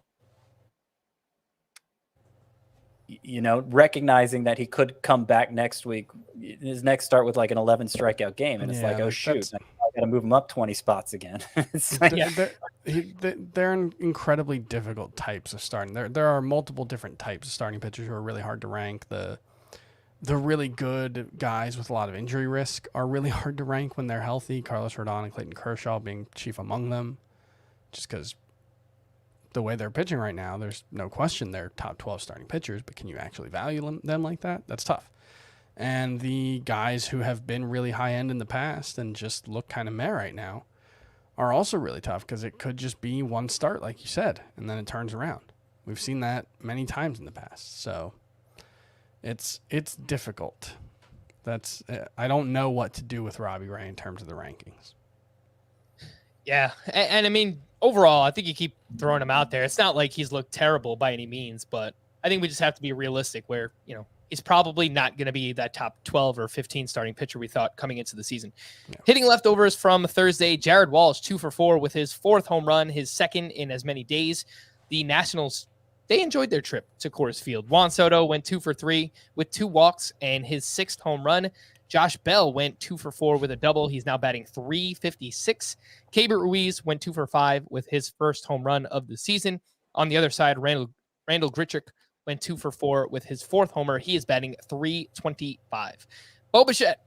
recognizing that he could come back next week, his next start with like an 11 strikeout game. And it's like, oh shoot, I got to move him up 20 spots again. It's like, they're incredibly difficult types of starting. There are multiple different types of starting pitchers who are really hard to rank. The really good guys with a lot of injury risk are really hard to rank when they're healthy. Carlos Rodon and Clayton Kershaw being chief among them, just because the way they're pitching right now, there's no question they're top 12 starting pitchers, but can you actually value them like that? That's tough. And the guys who have been really high end in the past and just look kind of meh right now are also really tough, because it could just be one start, like you said, and then it turns around. We've seen that many times in the past. So it's difficult. I don't know what to do with Robbie Ray in terms of the rankings. Yeah. And I mean, overall, I think you keep throwing him out there. It's not like he's looked terrible by any means, but I think we just have to be realistic where, he's probably not going to be that top 12 or 15 starting pitcher we thought coming into the season. Yeah. Hitting leftovers from Thursday, Jared Walsh, 2 for 4 with his 4th home run, his 2nd in as many days. The Nationals, they enjoyed their trip to Coors Field. Juan Soto went 2 for 3 with 2 walks and his 6th home run. Josh Bell went 2 for 4 with a double. He's now batting .356. Keibert Ruiz went 2 for 5 with his 1st home run of the season. On the other side, Randall Grichuk went 2 for 4 with his 4th homer. He is batting .325. Bo Bichette,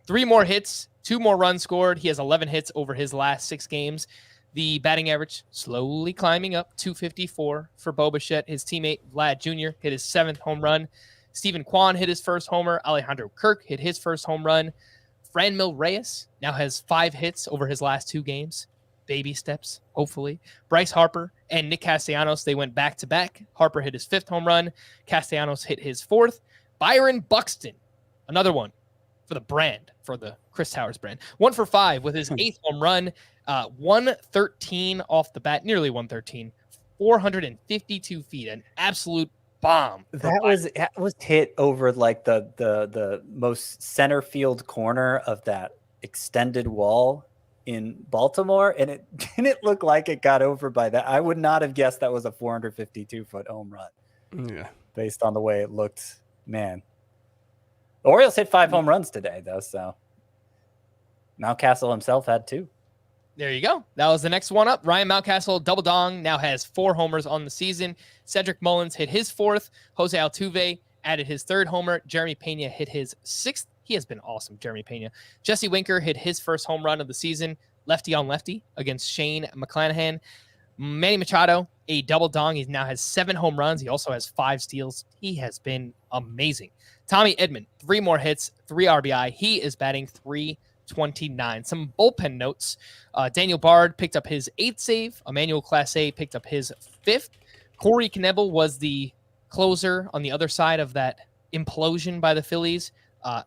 3 more hits, 2 more runs scored. He has 11 hits over his last 6 games. The batting average slowly climbing up, .254 for Bo Bichette. His teammate Vlad Jr. hit his 7th home run. Stephen Kwan hit his 1st homer. Alejandro Kirk hit his 1st home run. Franmil Reyes now has 5 hits over his last 2 games. Baby steps, hopefully. Bryce Harper and Nick Castellanos, they went back-to-back. Harper hit his 5th home run. Castellanos hit his 4th. Byron Buxton, another one for the brand, for the Chris Towers brand. 1 for 5 with his 8th home run. 113 off the bat, nearly 113. 452 feet, an absolute bomb. That was hit over like the most center field corner of that extended wall in Baltimore, and it didn't look like it got over by that. I would not have guessed that was a 452-foot home run. Yeah, based on the way it looked. Man, the Orioles hit 5 home runs today, though. So Mountcastle himself had 2. There you go. That was the next one up. Ryan Mountcastle, double dong, now has 4 homers on the season. Cedric Mullins hit his 4th. Jose Altuve added his 3rd homer. Jeremy Pena hit his 6th. He has been awesome, Jeremy Pena. Jesse Winker hit his 1st home run of the season, lefty on lefty against Shane McClanahan. Manny Machado a double dong. He now has 7 home runs. He also has 5 steals. He has been amazing. Tommy Edman, 3 more hits, 3 RBI. He is batting .329. Some bullpen notes. Daniel Bard picked up his 8th save. Emmanuel Clase picked up his 5th. Corey Knebel was the closer on the other side of that implosion by the Phillies.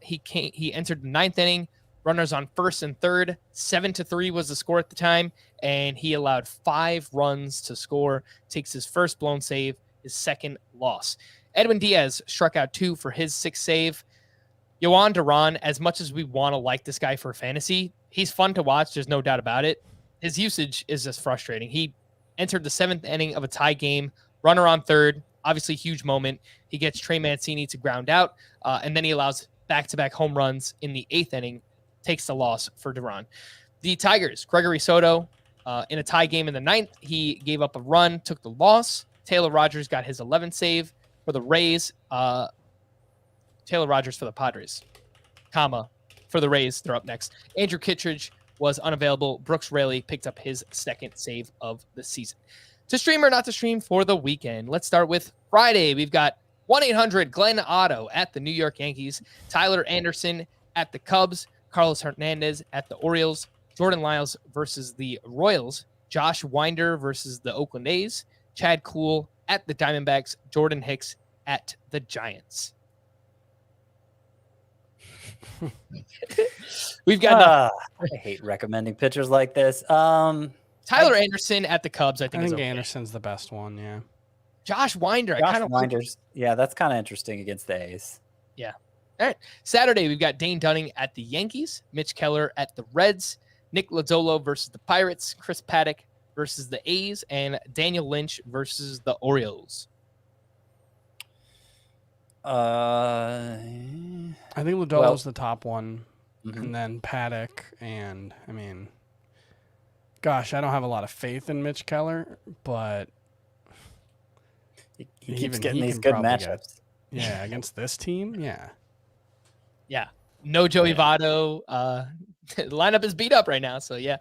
He entered the 9th inning. Runners on first and third. 7-3 was the score at the time, and he allowed 5 runs to score. Takes his first blown save, his second loss. Edwin Diaz struck out 2 for his 6th save. Yohan Duran, as much as we want to like this guy for fantasy, he's fun to watch. There's no doubt about it. His usage is just frustrating. He entered the 7th inning of a tie game. Runner on third. Obviously, huge moment. He gets Trey Mancini to ground out, and then he allows back-to-back home runs in the 8th inning. Takes the loss for Duran. The Tigers, Gregory Soto, in a tie game in the 9th, he gave up a run, took the loss. Taylor Rodgers got his 11th save for the Rays. Taylor Rodgers for the Padres, for the Rays. They're up next. Andrew Kittredge was unavailable. Brooks Raley picked up his 2nd save of the season. To stream or not to stream for the weekend, let's start with Friday. We've got 1-800-GLEN Otto at the New York Yankees, Tyler Anderson at the Cubs, Carlos Hernandez at the Orioles, Jordan Lyles versus the Royals, Josh Winder versus the Oakland A's, Chad Kuhl at the Diamondbacks, Jordan Hicks at the Giants. We've got I hate recommending pitchers like this. Tyler Anderson at the Cubs. I think is okay. Anderson's the best one. Yeah. Josh Winder. Winder's. Yeah, that's kind of interesting against the A's. Yeah. All right. Saturday, we've got Dane Dunning at the Yankees, Mitch Keller at the Reds, Nick Lodolo versus the Pirates, Chris Paddock versus the A's, and Daniel Lynch versus the Orioles. I think Lodolo's the top one, and then Paddock, and I mean, gosh, I don't have a lot of faith in Mitch Keller, but he keeps getting these good matchups. Yeah, against this team, yeah. Yeah. No Joey Votto. The lineup is beat up right now, so yeah.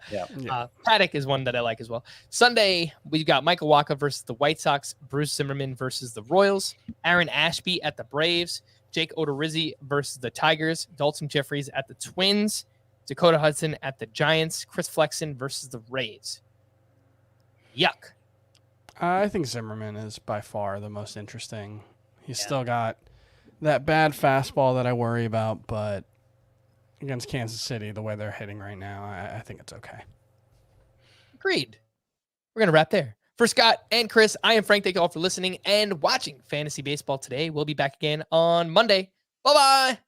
Paddock is one that I like as well. Sunday, we've got Michael Wacha versus the White Sox, Bruce Zimmerman versus the Royals, Aaron Ashby at the Braves, Jake Odorizzi versus the Tigers, Dalton Jeffries at the Twins, Dakota Hudson at the Giants, Chris Flexen versus the Rays. Yuck. I think Zimmerman is by far the most interesting. He's still got that bad fastball that I worry about, but against Kansas City, the way they're hitting right now, I think it's okay. Agreed. We're going to wrap there. For Scott and Chris, I am Frank. Thank you all for listening and watching Fantasy Baseball today. We'll be back again on Monday. Bye-bye.